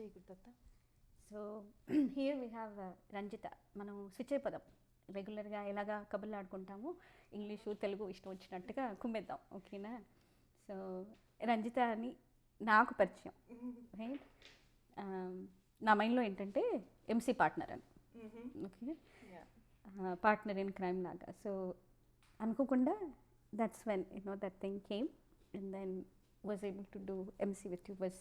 చేయి Gurudatta. So here we have Ranjitha. మనం switch అయిపోదాం, రెగ్యులర్గా ఎలాగా కబుర్లు ఆడుకుంటాము, ఇంగ్లీషు తెలుగు ఇష్టం వచ్చినట్టుగా కుమ్మేద్దాం, ఓకేనా? సో రంజిత అని నాకు పరిచయం, రైట్? నా మైండ్లో ఏంటంటే ఎంసీ పార్ట్నర్ అని, ఓకే, పార్ట్నర్ ఇన్ క్రైమ్ లాగా. సో అనుకోకుండా that's when that thing came and then was able to do MC with you. Was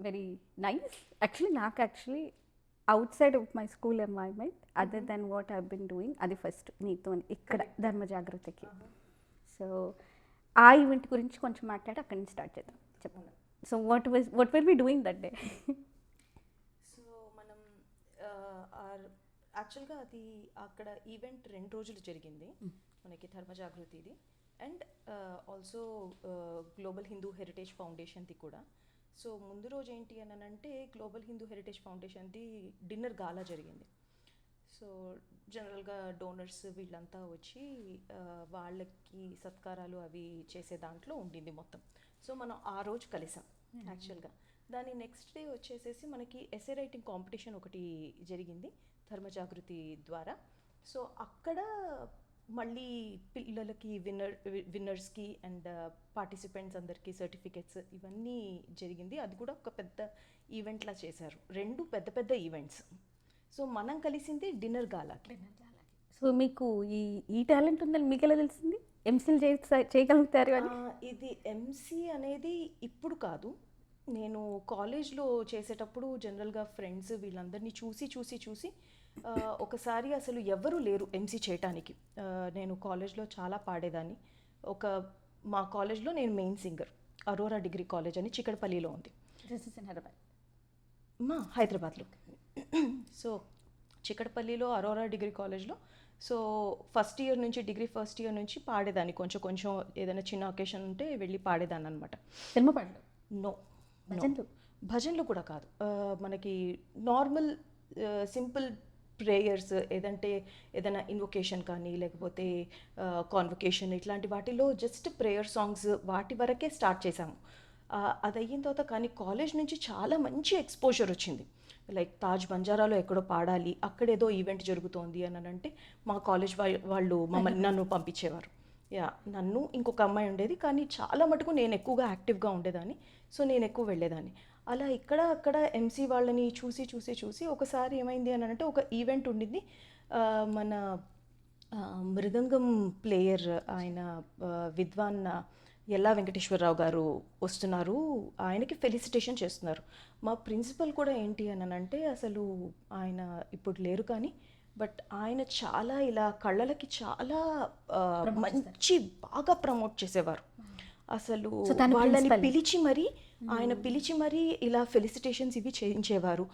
very nice. Actually outside of my school environment, other than what I've been doing, అది first నీతో ఇక్కడ ధర్మ జాగృతికి. So ఆ event గురించి కొంచెం మాట్లాడి అక్కడి నుంచి స్టార్ట్ చేద్దాం. చెప్పండి. So what were we doing that day? So మనం యాక్చువల్గా అది అక్కడ ఈవెంట్ 2 రోజులు జరిగింది మనకి ధర్మ జాగృతిది and also global Hindu heritage ఫౌండేషన్ది కూడా. సో ముందు రోజు ఏంటి అని అంటే గ్లోబల్ హిందూ హెరిటేజ్ ఫౌండేషన్ది డిన్నర్ గాలా జరిగింది. సో జనరల్గా డోనర్స్ వీళ్ళంతా వచ్చి వాళ్ళకి సత్కారాలు అవి చేసే దాంట్లో ఉండింది మొత్తం. సో మనం ఆ రోజు కలిసాం యాక్చువల్గా. దాని నెక్స్ట్ డే వచ్చేసేసి మనకి ఎస్ఏ రైటింగ్ కాంపిటీషన్ ఒకటి జరిగింది ధర్మ జాగృతి ద్వారా. సో అక్కడ మళ్ళీ పిల్లలకి విన్నర్స్కి అండ్ పార్టిసిపెంట్స్ అందరికీ సర్టిఫికెట్స్ ఇవన్నీ జరిగింది. అది కూడా ఒక పెద్ద ఈవెంట్లా చేశారు, 2 పెద్ద ఈవెంట్స్. సో మనం కలిసింది డిన్నర్ గాలాకి. సో మీకు ఈ టాలెంట్ ఉందని మీకు ఎలా తెలిసింది? ఎంసీలు చేయగలుగుతారు అని? ఇది ఎంసీ అనేది ఇప్పుడు కాదు, నేను కాలేజ్లో చేసేటప్పుడు జనరల్గా ఫ్రెండ్స్ వీళ్ళందరినీ చూసి ఒకసారి అసలు ఎవరు లేరు ఎంసీ చేయటానికి. నేను కాలేజ్లో చాలా పాడేదాన్ని. మా కాలేజ్లో నేను main singer. Aurora degree college అని చిక్కడపల్లిలో ఉంది, హైదరాబాద్లో. సో చిక్కడపల్లిలో అరోరా డిగ్రీ కాలేజ్లో. సో డిగ్రీ ఫస్ట్ ఇయర్ నుంచి పాడేదాన్ని. కొంచెం ఏదైనా చిన్న ఒకేషన్ ఉంటే వెళ్ళి పాడేదాన్ని అనమాట. సినిమా పాటలు? నో, భజన్లు కూడా కాదు. మనకి నార్మల్ సింపుల్ ప్రేయర్స్, ఏదైనా ఇన్వొకేషన్ కానీ లేకపోతే కాన్వొకేషన్ ఇట్లాంటి వాటిలో జస్ట్ ప్రేయర్ సాంగ్స్ వాటి వరకే స్టార్ట్ చేశాము. అది అయిన తర్వాత కానీ కాలేజ్ నుంచి చాలా మంచి ఎక్స్పోజర్ వచ్చింది. లైక్ తాజ్ బంజారాలో ఎక్కడో పాడాలి, అక్కడేదో ఈవెంట్ జరుగుతోంది అని అంటే మా కాలేజ్ వాళ్ళు నన్ను పంపించేవారు. నన్ను ఇంకొక అమ్మాయి ఉండేది, కానీ చాలా మటుకు నేను ఎక్కువగా యాక్టివ్గా ఉండేదాన్ని. సో నేను ఎక్కువ వెళ్ళేదాన్ని. అలా అక్కడ ఎంసీ వాళ్ళని చూసి ఒకసారి ఏమైంది అని అంటే ఒక ఈవెంట్ ఉండింది. మన మృదంగం ప్లేయర్ ఆయన విద్వాన్ ఎల్లా వెంకటేశ్వరరావు గారు వస్తున్నారు, ఆయనకి ఫెలిసిటేషన్ చేస్తున్నారు. మా ప్రిన్సిపల్ కూడా ఏంటి అని అంటే అసలు ఆయన ఇప్పుడు లేరు కానీ బట్ ఆయన చాలా ఇలా కళ్ళలకి చాలా మంచి బాగా ప్రమోట్ చేసేవారు. అసలు వాళ్ళని పిలిచి మరీ ఇలా ఫెలిసిటేషన్స్ ఇవి చేయించేవారు.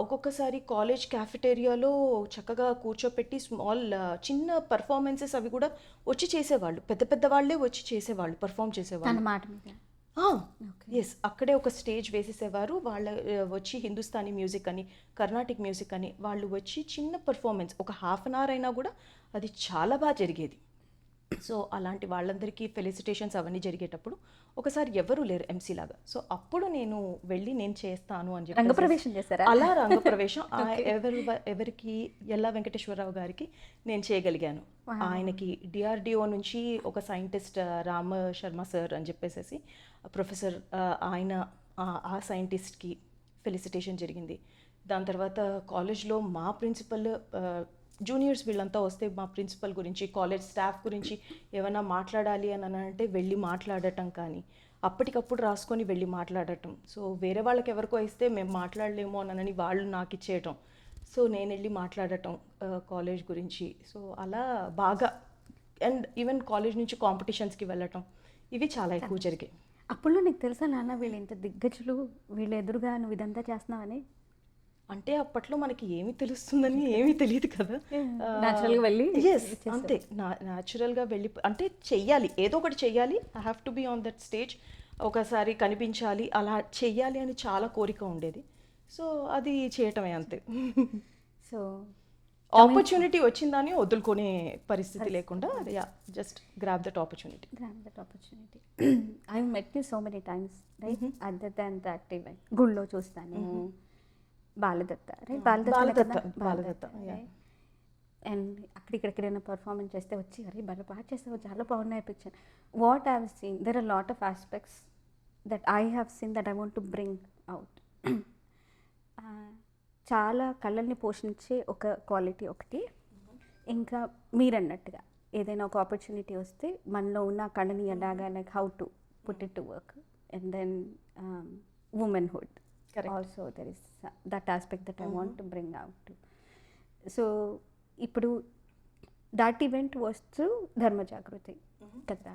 ఒక్కొక్కసారి కాలేజ్ క్యాఫెటేరియాలో చక్కగా కూర్చోపెట్టి స్మాల్ చిన్న పర్ఫార్మెన్సెస్ అవి కూడా వచ్చి చేసేవాళ్ళు. పెద్ద వాళ్ళే వచ్చి చేసేవాళ్ళు, పర్ఫామ్ చేసేవాళ్ళు. ఎస్, అక్కడే ఒక స్టేజ్ వేసేసేవారు. వాళ్ళ వచ్చి హిందుస్థానీ మ్యూజిక్ అని, కర్ణాటిక్ మ్యూజిక్ అని వాళ్ళు వచ్చి చిన్న పర్ఫార్మెన్స్ ఒక హాఫ్ అన్ అవర్ అయినా కూడా అది చాలా బాగా జరిగేది. సో అలాంటి వాళ్ళందరికీ ఫెలిసిటేషన్స్ అవన్నీ జరిగేటప్పుడు ఒకసారి ఎవరు లేరు ఎంసీ లాగా. సో అప్పుడు నేను వెళ్ళి నేను చేస్తాను అని చెప్పి రంగప్రవేశం చేశారా? అలా రంగప్రవేశం ఎవరికి ఎల్లా వెంకటేశ్వరరావు గారికి నేను చేయగలిగాను. ఆయనకి డిఆర్డిఓ నుంచి ఒక సైంటిస్ట్ రామ శర్మ సార్ అని చెప్పేసి ప్రొఫెసర్, ఆయన ఆ సైంటిస్ట్కి ఫెలిసిటేషన్ జరిగింది. దాని తర్వాత కాలేజ్లో మా ప్రిన్సిపల్, జూనియర్స్ వీళ్ళంతా వస్తే మా ప్రిన్సిపల్ గురించి, కాలేజ్ స్టాఫ్ గురించి ఏమైనా మాట్లాడాలి అని అంటే వెళ్ళి మాట్లాడటం, కానీ అప్పటికప్పుడు రాసుకొని వెళ్ళి మాట్లాడటం. సో వేరే వాళ్ళకి ఎవరికో ఇస్తే మేము మాట్లాడలేమో అని వాళ్ళు నాకు ఇచ్చేయటం. సో నేను వెళ్ళి మాట్లాడటం కాలేజ్ గురించి. సో అలా బాగా, అండ్ ఈవెన్ కాలేజ్ నుంచి కాంపిటీషన్స్కి వెళ్ళటం, ఇవి చాలా ఎక్కువ జరిగాయి. అప్పుడు నీకు తెలుసా నాన్న వీళ్ళు ఇంత దిగ్గజులు, వీళ్ళు ఎదురుగా నువ్వు ఇదంతా చేస్తున్నావని? అంటే అప్పట్లో మనకి ఏమి తెలుస్తుందని ఏమీ తెలియదు కదా, న్యాచురల్గా వెళ్ళి అంతే న్యాచురల్గా వెళ్ళి అంటే చెయ్యాలి, ఏదో ఒకటి చెయ్యాలి, I have to be on that stage, ఒకసారి కనిపించాలి, అలా చెయ్యాలి అని చాలా కోరిక ఉండేది. సో అది చేయటమే అంతే. సో ఆపర్చునిటీ వచ్చిందని వదులుకునే పరిస్థితి లేకుండా just grab that opportunity. I met you so many times, right? Other than that event గుళ్ళో చూస్తాను, Baladatta right, Baladatta, yeah. And అక్కడిక్కడెక్కడైనా పర్ఫార్మెన్స్ చేస్తే వచ్చి అరే బాగా చేస్తావు, చాలా బాగున్నాయి picture. What I have seen, there are lot of aspects that I have seen that I want to bring out. చాలా కళల్ని పోషించే ఒక క్వాలిటీ ఒకటి. ఇంకా మీరన్నట్టుగా ఏదైనా ఒక ఆపర్చునిటీ వస్తే మనలో ఉన్న కళని ఎలాగా, like how to put it to work. And then womanhood also there is that aspect that I want to bring out too. So ఇప్పుడు that event was through Dharma Jagruti కదా,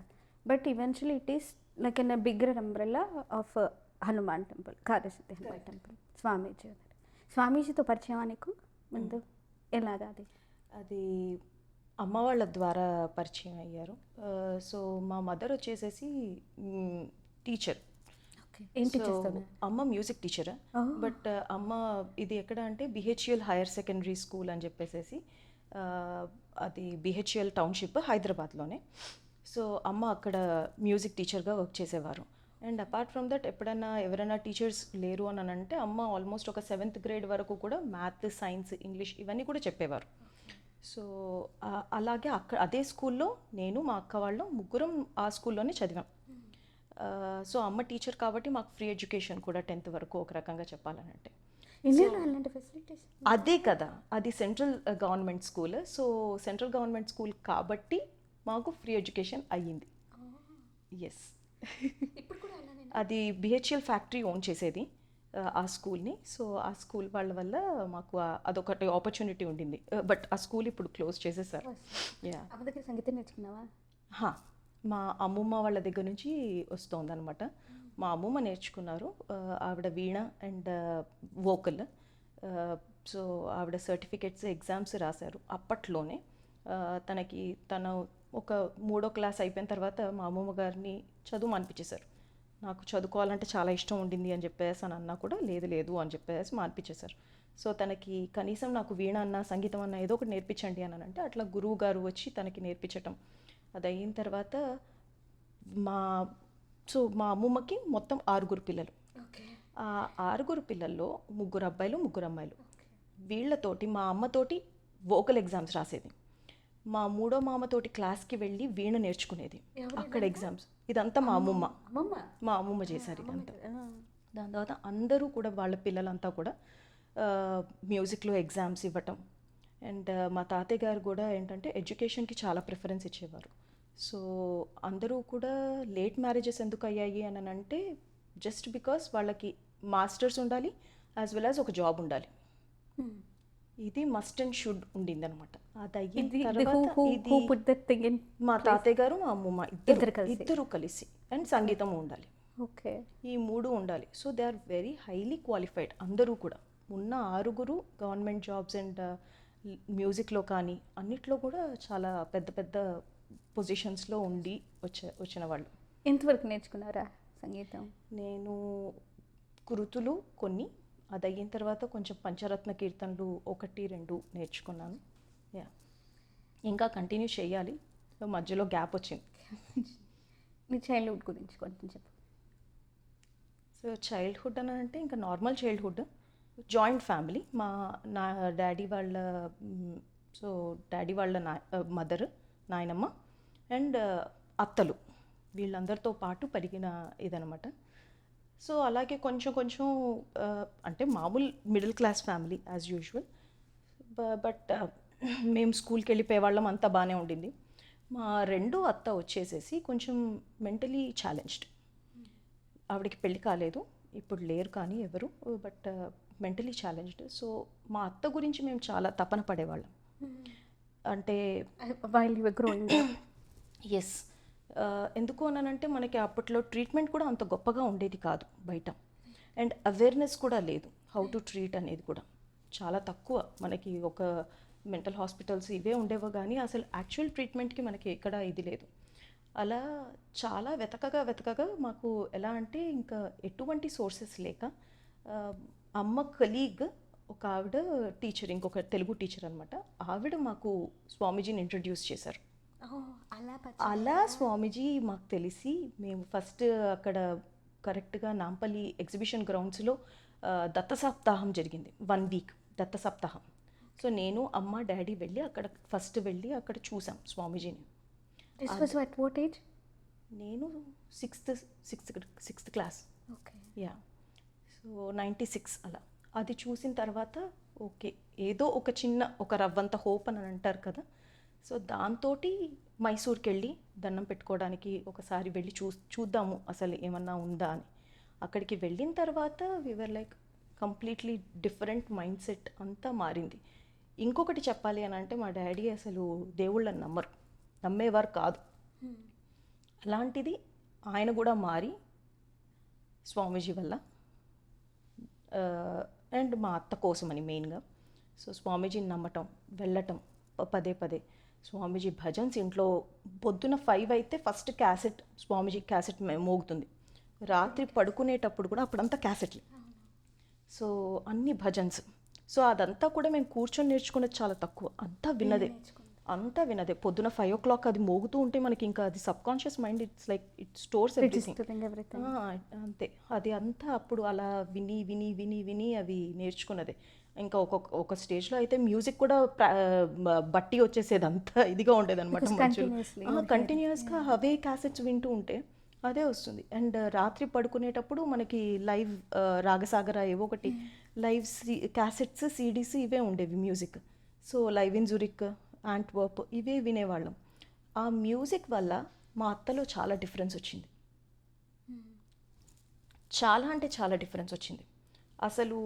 but eventually it is like in a bigger umbrella of Hanuman temple, Karyasiddhi Hanuman temple. స్వామీజీతో పరిచయం నీకు ముందు ఎలాగా అది? అది అమ్మ వాళ్ళ ద్వారా పరిచయం అయ్యారు. సో మా మదర్ వచ్చేసేసి టీచర్. ఏంటి సో అమ్మ మ్యూజిక్ టీచర్, బట్ అమ్మ ఇది ఎక్కడ అంటే బిహెచ్ఎల్ హైయర్ సెకండరీ స్కూల్ అని చెప్పేసి, అది బిహెచ్ఎల్ టౌన్షిప్ హైదరాబాద్లోనే. సో అమ్మ అక్కడ మ్యూజిక్ టీచర్గా వర్క్ చేసేవారు. అండ్ అపార్ట్ ఫ్రమ్ దట్ ఎప్పుడైనా ఎవరైనా టీచర్స్ లేరు అని అంటే అమ్మ ఆల్మోస్ట్ ఒక 7th grade వరకు కూడా మ్యాథ్, సైన్స్, ఇంగ్లీష్ ఇవన్నీ కూడా చెప్పేవారు. సో అలాగే అదే స్కూల్లో నేను, మా అక్క వాళ్ళు ముగ్గురం ఆ స్కూల్లోనే చదివాం. సో అమ్మ టీచర్ కాబట్టి మాకు ఫ్రీ ఎడ్యుకేషన్ కూడా 10th వరకు ఒక రకంగా చెప్పాలనంటే. అలాంటి ఫెసిలిటీస్ అదే కదా, అది central government school. So central government school కాబట్టి మాకు ఫ్రీ ఎడ్యుకేషన్ అయ్యింది. ఎస్. అది బిహెచ్ఎల్ ఫ్యాక్టరీ ఓన్ చేసేది ఆ స్కూల్ని. సో ఆ స్కూల్ వాళ్ళ వల్ల మాకు అదొకటి ఆపర్చునిటీ ఉండింది. బట్ ఆ స్కూల్ ఇప్పుడు క్లోజ్ చేసేసారు. యా. సంగీతం నేర్చుకున్నావా? మా అమ్మమ్మ వాళ్ళ దగ్గర నుంచి వస్తుంది అనమాట. మా అమ్మమ్మ నేర్చుకున్నారు. ఆవిడ వీణ అండ్ వోకల్. సో ఆవిడ సర్టిఫికెట్స్, ఎగ్జామ్స్ రాశారు అప్పట్లోనే. తను ఒక 3వ క్లాస్ అయిపోయిన తర్వాత మా అమ్మమ్మ గారిని చదువు మానిపించేశారు. నాకు చదువుకోవాలంటే చాలా ఇష్టం ఉండింది అని చెప్పేసి అని అన్నా కూడా లేదు అని చెప్పేసి మానిపించేశారు. సో తనకి కనీసం నాకు వీణ అన్న, సంగీతం అన్న ఏదో ఒకటి నేర్పించండి అని అంటే అట్లా గురువు గారు వచ్చి తనకి నేర్పించటం. అది అయిన తర్వాత మా అమ్మమ్మకి మొత్తం 6 పిల్లలు. ఆ 6 పిల్లల్లో 3 అబ్బాయిలు, 3 అమ్మాయిలు. వీళ్ళతోటి మా అమ్మతోటి వోకల్ ఎగ్జామ్స్ రాసేది. మా 3వ మామతోటి క్లాస్కి వెళ్ళి వీణ నేర్చుకునేది అక్కడ ఎగ్జామ్స్. ఇదంతా మా అమ్మమ్మ చేశారు ఇదంతా. దాని తర్వాత అందరూ కూడా వాళ్ళ పిల్లలంతా కూడా మ్యూజిక్లో ఎగ్జామ్స్ ఇవ్వటం. అండ్ మా తాతయ్య గారు కూడా ఏంటంటే ఎడ్యుకేషన్కి చాలా ప్రిఫరెన్స్ ఇచ్చేవారు. సో అందరూ కూడా లేట్ మ్యారేజెస్ ఎందుకు అయ్యాయి అని అంటే జస్ట్ బికాస్ వాళ్ళకి మాస్టర్స్ ఉండాలి యాజ్ వెల్ యాజ్ ఒక జాబ్ ఉండాలి. ఇది మస్ట్ అండ్ షుడ్ ఉండింది అనమాట. అది అయిన తర్వాత మా తాతయ్య గారు, మా అమ్మమ్మ ఇద్దరు కలిసి అండ్ సంగీతం ఉండాలి. ఓకే, ఈ 3 ఉండాలి. So they are very highly qualified. అందరూ కూడా ఉన్న 6 గవర్నమెంట్ జాబ్స్ అండ్ మ్యూజిక్లో కానీ అన్నిట్లో కూడా చాలా పెద్ద పెద్ద పొజిషన్స్లో ఉండి వచ్చిన వాళ్ళు. ఎంతవరకు నేర్చుకున్నారా సంగీతం? నేను కృతులు కొన్ని, అది అయిన తర్వాత కొంచెం పంచరత్న కీర్తనలు 1, 2 నేర్చుకున్నాను. యా, ఇంకా కంటిన్యూ చేయాలి. మధ్యలో గ్యాప్ వచ్చింది. మీ చైల్డ్హుడ్ గురించి కొంచెం చెప్పు. సో చైల్డ్హుడ్ అని అంటే ఇంకా నార్మల్ చైల్డ్హుడ్. Joint family. నా డాడీ వాళ్ళ మదర్, నాయనమ్మ అండ్ అత్తలు, వీళ్ళందరితో పాటు పెరిగిన ఇదనమాట. సో అలాగే కొంచెం అంటే మామూలు middle class family as usual. But మేము స్కూల్కి వెళ్ళిపోయే వాళ్ళం, అంతా బాగానే ఉండింది. మా 2వ అత్త వచ్చేసేసి కొంచెం మెంటలీ ఛాలెంజ్డ్. ఆవిడకి పెళ్ళి కాలేదు, ఇప్పుడు లేరు కానీ ఎవరు, బట్ మెంటలీ ఛాలెంజ్డ్. సో మా అత్త గురించి మేము చాలా తపన పడేవాళ్ళం. అంటే ఎస్, ఎందుకు అనంటే మనకి అప్పట్లో ట్రీట్మెంట్ కూడా అంత గొప్పగా ఉండేది కాదు బయట. అండ్ అవేర్నెస్ కూడా లేదు, హౌ టు ట్రీట్ అనేది కూడా చాలా తక్కువ. మనకి ఒక మెంటల్ హాస్పిటల్స్ ఇవే ఉండేవో కానీ అసలు యాక్చువల్ ట్రీట్మెంట్కి మనకి ఎక్కడ ఇది లేదు. అలా చాలా వెతకగా మాకు ఎలా అంటే ఇంకా ఎటువంటి సోర్సెస్ లేక అమ్మ కలీగ్ ఒక ఆవిడ టీచర్, ఇంకొక తెలుగు టీచర్ అనమాట, ఆవిడ మాకు స్వామీజీని ఇంట్రడ్యూస్ చేశారు. అలా స్వామీజీ మాకు తెలిసి మేము ఫస్ట్ అక్కడ కరెక్ట్గా నాంపల్లి ఎగ్జిబిషన్ గ్రౌండ్స్లో దత్త సప్తాహం జరిగింది 1 వీక్ దత్త సప్తాహం. సో నేను అమ్మ డాడీ వెళ్ళి అక్కడ ఫస్ట్ వెళ్ళి అక్కడ చూసాం స్వామీజీని. This was at what age? నేను sixth class. Okay. Yeah. So 96 అలా. అది చూసిన తర్వాత ఓకే ఏదో ఒక చిన్న ఒక రవ్వంత హోప్ అని అంటారు కదా. సో దాంతో మైసూర్కి వెళ్ళి దండం పెట్టుకోవడానికి ఒకసారి వెళ్ళి చూద్దాము అసలు ఏమన్నా ఉందా అని. అక్కడికి వెళ్ళిన తర్వాత we're like completely different mindset అంతా మారింది. ఇంకొకటి చెప్పాలి అని అంటే మా డాడీ అసలు దేవుళ్ళని నమ్మేవారు కాదు. అలాంటిది ఆయన కూడా మారి స్వామీజీ వల్ల అండ్ మా అత్త కోసమని మెయిన్గా. సో స్వామీజీని నమ్మటం వెళ్ళటం పదే స్వామీజీ భజన్స్ ఇంట్లో పొద్దున 5 అయితే ఫస్ట్ క్యాసెట్ స్వామీజీ క్యాసెట్ మోగుతుంది. రాత్రి పడుకునేటప్పుడు కూడా అప్పుడంతా క్యాసెట్లే. సో అన్ని భజన్స్. సో అదంతా కూడా మేము కూర్చొని నేర్చుకునేది చాలా తక్కువ. అంతా వినదే పొద్దున 5 o'clock అది మోగుతూ ఉంటే మనకి ఇంకా అది sub conscious mind it's like it stores everything. అంతే అది అంతా అప్పుడు అలా విని అవి నేర్చుకున్నదే. ఇంకా ఒక స్టేజ్లో అయితే మ్యూజిక్ కూడా బట్టి వచ్చేసేది, అంతా ఇదిగా ఉండేది అనమాట. కంటిన్యూస్గా అవే క్యాసెట్స్ వింటూ ఉంటే అదే వస్తుంది. అండ్ రాత్రి పడుకునేటప్పుడు మనకి లైవ్ రాగసాగర ఏవో ఒకటి లైవ్ క్యాసెట్స్ CDs ఇవే ఉండేవి music. So live in Zurich, Antwerp ఇవే వినేవాళ్ళం. ఆ మ్యూజిక్ వల్ల మా అత్తలో చాలా డిఫరెన్స్ వచ్చింది. చాలా డిఫరెన్స్ వచ్చింది. అసలు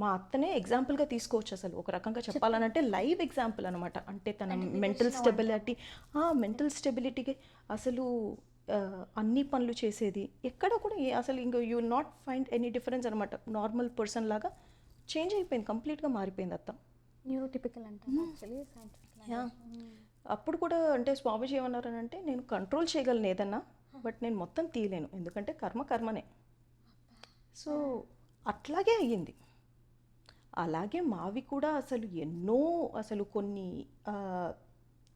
మా అత్తనే ఎగ్జాంపుల్గా తీసుకోవచ్చు. అసలు ఒక రకంగా చెప్పాలనంటే లైవ్ ఎగ్జాంపుల్ అనమాట. అంటే తన మెంటల్ స్టెబిలిటీకి అసలు అన్ని పనులు చేసేది ఎక్కడ కూడా అసలు ఇంకా you will not find any difference అనమాట. నార్మల్ పర్సన్ లాగా చేంజ్ అయిపోయింది, కంప్లీట్గా మారిపోయింది అత్త. న్యూరోటిపికల్ అంటారు. అప్పుడు కూడా అంటే స్వామీజీ ఏమన్నారు అంటే నేను కంట్రోల్ చేయగలను ఏదన్నా, బట్ నేను మొత్తం తీయలేను, ఎందుకంటే కర్మనే. సో అట్లాగే అయ్యింది. అలాగే మావి కూడా అసలు ఎన్నో అసలు కొన్ని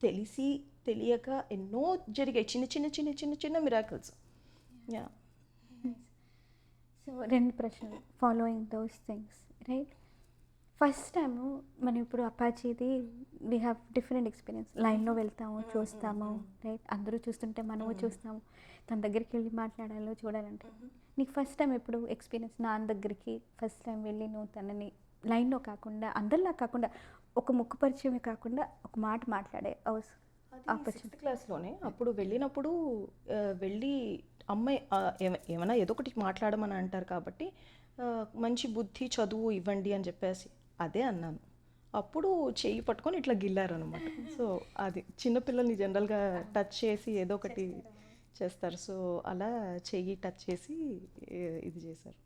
తెలిసి తెలియక ఎన్నో జరిగాయి, చిన్న మిరాకిల్స్. యా. సో 2 ప్రశ్నలు following those things, right? First time మనం ఇప్పుడు అపాచీది వీ హ్యావ్ డిఫరెంట్ ఎక్స్పీరియన్స్. లైన్లో వెళ్తాము, చూస్తాము, రైట్? అందరూ చూస్తుంటే మనము చూస్తాము. తన దగ్గరికి వెళ్ళి మాట్లాడాలో చూడాలంటే నీకు ఫస్ట్ టైం ఎప్పుడు ఎక్స్పీరియన్స్? నాన్న దగ్గరికి ఫస్ట్ టైం వెళ్ళి నువ్వు తనని లైన్లో కాకుండా అందరిలా కాకుండా ఒక ముక్కు పరిచయమే కాకుండా ఒక మాట మాట్లాడే సిక్స్త్ క్లాస్లోనే అప్పుడు వెళ్ళినప్పుడు వెళ్ళి అమ్మాయి ఏమైనా ఏదో ఒకటి మాట్లాడమని అంటారు కాబట్టి మంచి బుద్ధి చదువు ఇవ్వండి అని చెప్పేసి అదే అన్నాను. అప్పుడు చెయ్యి పట్టుకొని ఇట్లా గిల్లారనమాట. సో అది చిన్నపిల్లల్ని జనరల్గా టచ్ చేసి ఏదో ఒకటి చేస్తారు. సో అలా చెయ్యి టచ్ చేసి ఇది చేశారు.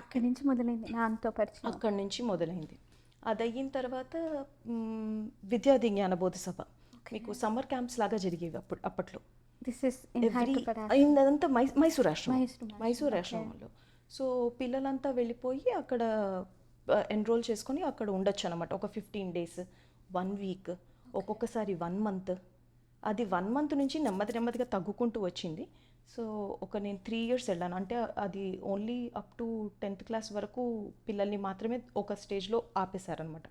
అక్కడి నుంచి మొదలైంది నాన్నతో పరిచయం. అక్కడి నుంచి మొదలైంది. అది అయిన తర్వాత విద్యార్థి జ్ఞానబోధ సభ మీకు సమ్మర్ క్యాంప్స్ లాగా జరిగేవి అప్పట్లో. అదంతా మైసూర్ ఆశ్రమంలో. సో పిల్లలంతా వెళ్ళిపోయి అక్కడ ఎన్రోల్ చేసుకొని అక్కడ ఉండొచ్చు అనమాట. ఒక 15 days, 1 week, ఒక్కొక్కసారి 1 month. అది 1 month నుంచి నెమ్మదిగా తగ్గుకుంటూ వచ్చింది. సో నేను 3 years వెళ్ళాను. అంటే అది only up to 10th class వరకు పిల్లల్ని మాత్రమే ఒక స్టేజ్లో ఆపేశారనమాట.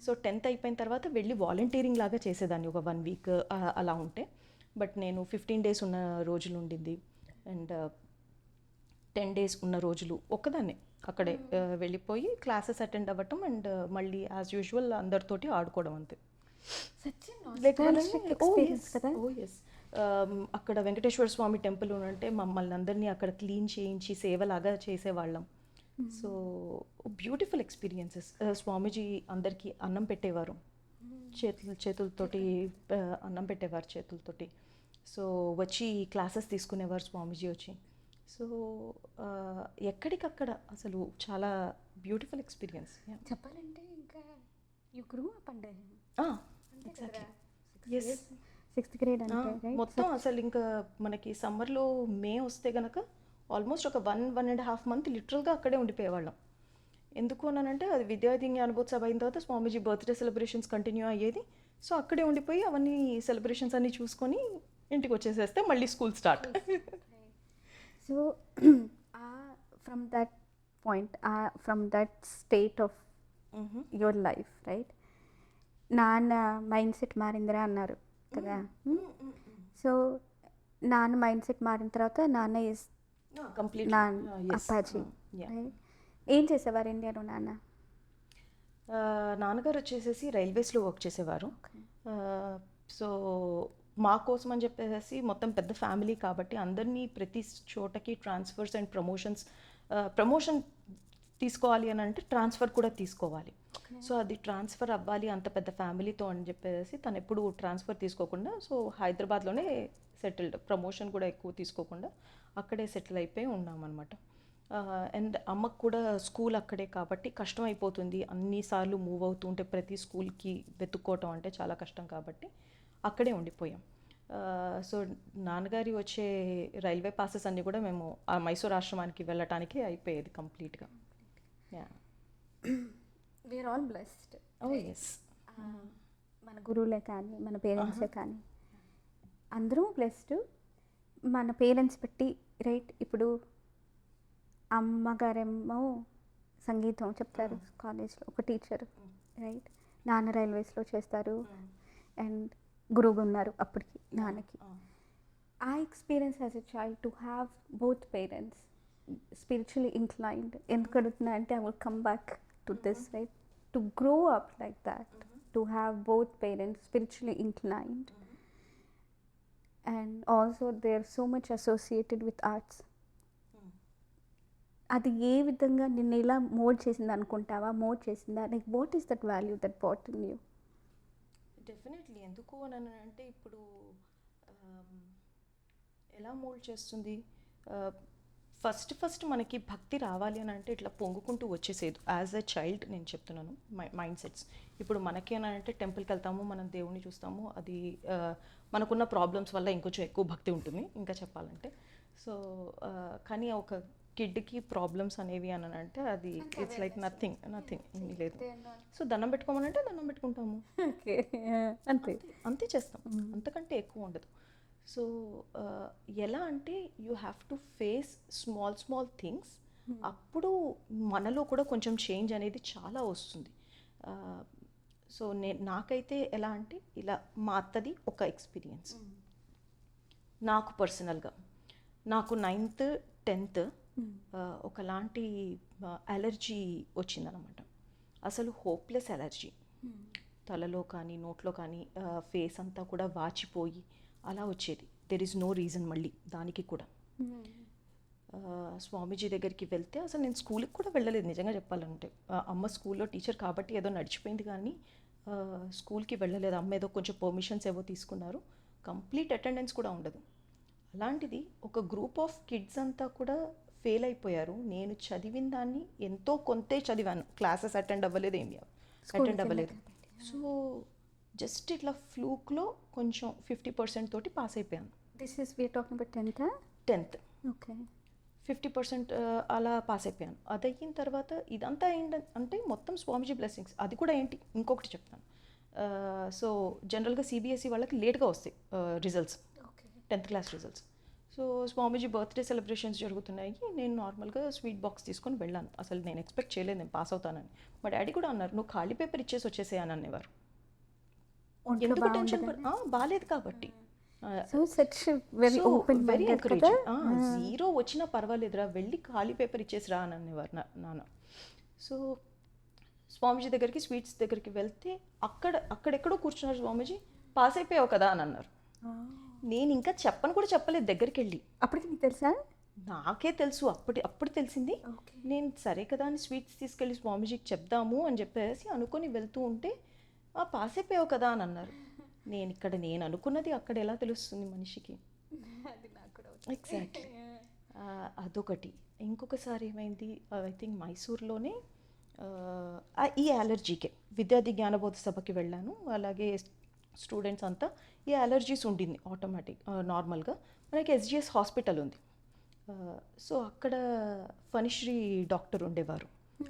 సో 10th అయిపోయిన తర్వాత వెళ్ళి వాలంటీరింగ్ లాగా చేసేదాన్ని ఒక 1 week అలా ఉంటే. బట్ నేను 15 days ఉన్న రోజులు ఉండింది అండ్ 10 days ఉన్న రోజులు ఒక్కదాన్నే అక్కడే వెళ్ళిపోయి క్లాసెస్ అటెండ్ అవ్వటం అండ్ మళ్ళీ యాజ్ యూజువల్ అందరితోటి ఆడుకోవడం అంతే. అక్కడ వెంకటేశ్వర స్వామి టెంపుల్ ఉంటే మమ్మల్ని అందరినీ అక్కడ క్లీన్ చేయించి సేవలాగా చేసేవాళ్ళం. So beautiful experiences. స్వామీజీ అందరికీ అన్నం పెట్టేవారు, చేతులతోటి అన్నం పెట్టేవారు చేతులతోటి. సో వచ్చి క్లాసెస్ తీసుకునేవారు స్వామీజీ వచ్చి. సో ఎక్కడికక్కడ అసలు చాలా బ్యూటిఫుల్ ఎక్స్పీరియన్స్ చెప్పాలంటే. ఇంకా you grew up and exactly. Yes, 6th grade అంటే మొత్తం అసలు ఇంకా మనకి సమ్మర్లో మే వస్తే గనక ఆల్మోస్ట్ ఒక 1.5 month లిటరల్గా అక్కడే ఉండిపోయేవాళ్ళం. ఎందుకు అనంటే అది విద్యార్థి జ్ఞానబోధ సభ అయిన తర్వాత స్వామీజీ బర్త్డే సెలబ్రేషన్స్ కంటిన్యూ అయ్యేది. సో అక్కడే ఉండిపోయి అవన్నీ సెలబ్రేషన్స్ అన్నీ చూసుకొని ఇంటికి వచ్చేసేస్తే మళ్ళీ school start. So from that point, from that state of your life, right? నాన్న మైండ్ సెట్ మారిందిరా అన్నారు కదా. సో నాన్న మైండ్ సెట్ మారిన తర్వాత నాన్న ఈజ్ కంప్లీట్ అప్పాజీ, రైట్? ఏం చేసేవారు ఇండియాలో నాన్న? నాన్నగారు వచ్చేసేసి రైల్వేస్లో వర్క్ చేసేవారు. సో మా కోసం అని చెప్పేసి మొత్తం పెద్ద ఫ్యామిలీ కాబట్టి అందరినీ ప్రతి చోటకి ట్రాన్స్ఫర్స్ అండ్ ప్రమోషన్ తీసుకోవాలి అని అంటే ట్రాన్స్ఫర్ కూడా తీసుకోవాలి. సో అది ట్రాన్స్ఫర్ అవ్వాలి అంత పెద్ద ఫ్యామిలీతో అని చెప్పేసి తను ఎప్పుడు ట్రాన్స్ఫర్ తీసుకోకుండా సో హైదరాబాద్లోనే సెటిల్డ్, ప్రమోషన్ కూడా ఎక్కువ తీసుకోకుండా అక్కడే సెటిల్ అయిపోయి ఉన్నామన్నమాట. అండ్ అమ్మకు కూడా స్కూల్ అక్కడే కాబట్టి కష్టం అయిపోతుంది, అన్నిసార్లు మూవ్ అవుతుంటే ప్రతి స్కూల్కి వెతుక్కోవటం అంటే చాలా కష్టం కాబట్టి అక్కడే ఉండిపోయాం. సో నాన్నగారి వచ్చే రైల్వే పాసెస్ అన్నీ కూడా మేము ఆ మైసూర్ ఆశ్రమానికి వెళ్ళటానికి అయిపోయేది కంప్లీట్గా. We are all blessed. Oh yes, మన గురువులే కానీ మన పేరెంట్సే కానీ అందరూ బ్లెస్డ్. మన పేరెంట్స్ బట్టి, రైట్? ఇప్పుడు అమ్మగారేమో సంగీతం చెప్తారు కాలేజ్లో, ఒక టీచర్, రైట్? నాన్న రైల్వేస్లో చేస్తారు అండ్ గురువుగా ఉన్నారు అప్పటికి నాన్నకి. ఆ experience as a child to have both parents spiritually inclined. ఎందుకు అడుగుతున్నా అంటే I will come back to this, right? To grow up like that, to have both parents spiritually inclined and also they are so much associated with arts. అది ఏ విధంగా నిన్ను ఇలా mould చేసింది అనుకుంటావా? మోల్డ్ చేసిందా? Like what is that value that brought in you? Definitely. ఎందుకు అని అంటే ఇప్పుడు ఎలా మోల్డ్ చేస్తుంది, ఫస్ట్ మనకి భక్తి రావాలి అని అంటే ఇట్లా పొంగుకుంటూ వచ్చేసేది యాజ్ ఎ చైల్డ్. నేను చెప్తున్నాను మైండ్ సెట్స్. ఇప్పుడు మనకి అని అంటే టెంపుల్కి వెళ్తాము, మనం దేవుణ్ణి చూస్తాము, అది మనకున్న ప్రాబ్లమ్స్ వల్ల ఇంకొంచెం ఎక్కువ భక్తి ఉంటుంది ఇంకా చెప్పాలంటే. సో కానీ ఒక కిడ్కి ప్రాబ్లమ్స్ అనేవి అని అంటే అది ఇట్స్ లైక్ నథింగ్ ఏమీ లేదు. సో దండం పెట్టుకోమనంటే దండం పెట్టుకుంటాము, అంతే చేస్తాం, అంతకంటే ఎక్కువ ఉండదు. సో ఎలా అంటే you have to face small things, అప్పుడు మనలో కూడా కొంచెం చేంజ్ అనేది చాలా వస్తుంది. సో నాకైతే ఎలా అంటే ఇలా మా అత్తది ఒక ఎక్స్పీరియన్స్ నాకు పర్సనల్గా. నాకు 9th 10th ఒకలాంటి అలర్జీ వచ్చిందనమాట. అసలు హోప్లెస్ అలర్జీ, తలలో కానీ నోట్లో కానీ ఫేస్ అంతా కూడా వాచిపోయి అలా వచ్చేది. దెర్ ఈజ్ నో రీజన్ మళ్ళీ దానికి కూడా. స్వామీజీ దగ్గరికి వెళ్తే అసలు నేను స్కూల్కి కూడా వెళ్ళలేదు నిజంగా చెప్పాలంటే. అమ్మ స్కూల్లో టీచర్ కాబట్టి ఏదో నడిచిపోయింది కానీ స్కూల్కి వెళ్ళలేదు. అమ్మ ఏదో కొంచెం పర్మిషన్స్ ఏవో తీసుకున్నారు, కంప్లీట్ అటెండెన్స్ కూడా ఉండదు. అలాంటిది ఒక గ్రూప్ ఆఫ్ కిడ్స్ అంతా కూడా ఫెయిల్ అయిపోయారు. నేను చదివిన దాన్ని ఎంతో కొంతే చదివాను, క్లాసెస్ అటెండ్ అవ్వలేదు, ఏమి అటెండ్ అవ్వలేదు. సో జస్ట్ ఇట్లా ఫ్లూక్లో కొంచెం 50% తోటి పాస్ అయిపోయాను. This is we're talking about 10th. Okay, 50% అలా పాస్ అయిపోయాను. అది అయిన తర్వాత ఇదంతా ఏంటంటే మొత్తం స్వామీజీ బ్లెస్సింగ్స్. అది కూడా ఏంటి ఇంకొకటి చెప్తాను. సో జనరల్గా సిబిఎస్ఈ వాళ్ళకి లేట్గా వస్తాయి results, 10th class results. So Swamiji birthday celebrations జరుగుతున్నాయి, నేను నార్మల్గా స్వీట్ బాక్స్ తీసుకొని వెళ్ళాను. అసలు నేను ఎక్స్పెక్ట్ చేయలేదు నేను పాస్ అవుతానని. మా డాడీ కూడా అన్నారు నువ్వు ఖాళీ పేపర్ ఇచ్చేసి వచ్చేసేయని అనేవారు. ఎందుకు టెన్షన్ బాగాలేదు కాబట్టి. Very encouraging. 0 వచ్చినా పర్వాలేదురా, వెళ్ళి ఖాళీ పేపర్ ఇచ్చేసి రా అని అనేవారు నాన్న. సో స్వామీజీ దగ్గరికి స్వీట్స్ దగ్గరికి వెళ్తే అక్కడెక్కడో కూర్చున్నారు స్వామీజీ, పాస్ అయిపోయావు కదా అని అన్నారు. నేను ఇంకా చెప్పలేదు దగ్గరికి వెళ్ళి. అప్పటికి నీకు తెలుసా? నాకే తెలుసు, అప్పుడు తెలిసింది. నేను సరే కదా అని స్వీట్స్ తీసుకెళ్ళి స్వామీజీకి చెప్దాము అని చెప్పేసి అనుకొని వెళ్తూ ఉంటే పాస్ అయిపోయావు కదా అని అన్నారు. నేను అనుకున్నది అక్కడ ఎలా తెలుస్తుంది మనిషికి? ఎగ్జాక్ట్లీ. అదొకటి. ఇంకొకసారి ఏమైంది, ఐ థింక్ మైసూర్లోనే ఈ అలర్జీకే విద్యార్థి జ్ఞానబోధ సభకి వెళ్ళాను. అలాగే స్టూడెంట్స్ అంతా ఈ అలర్జీస్ ఉండింది ఆటోమేటిక్. నార్మల్గా మనకి ఎస్జిఎస్ హాస్పిటల్ ఉంది. సో అక్కడ ఫణిశ్రీ డాక్టర్ ఉండేవారు,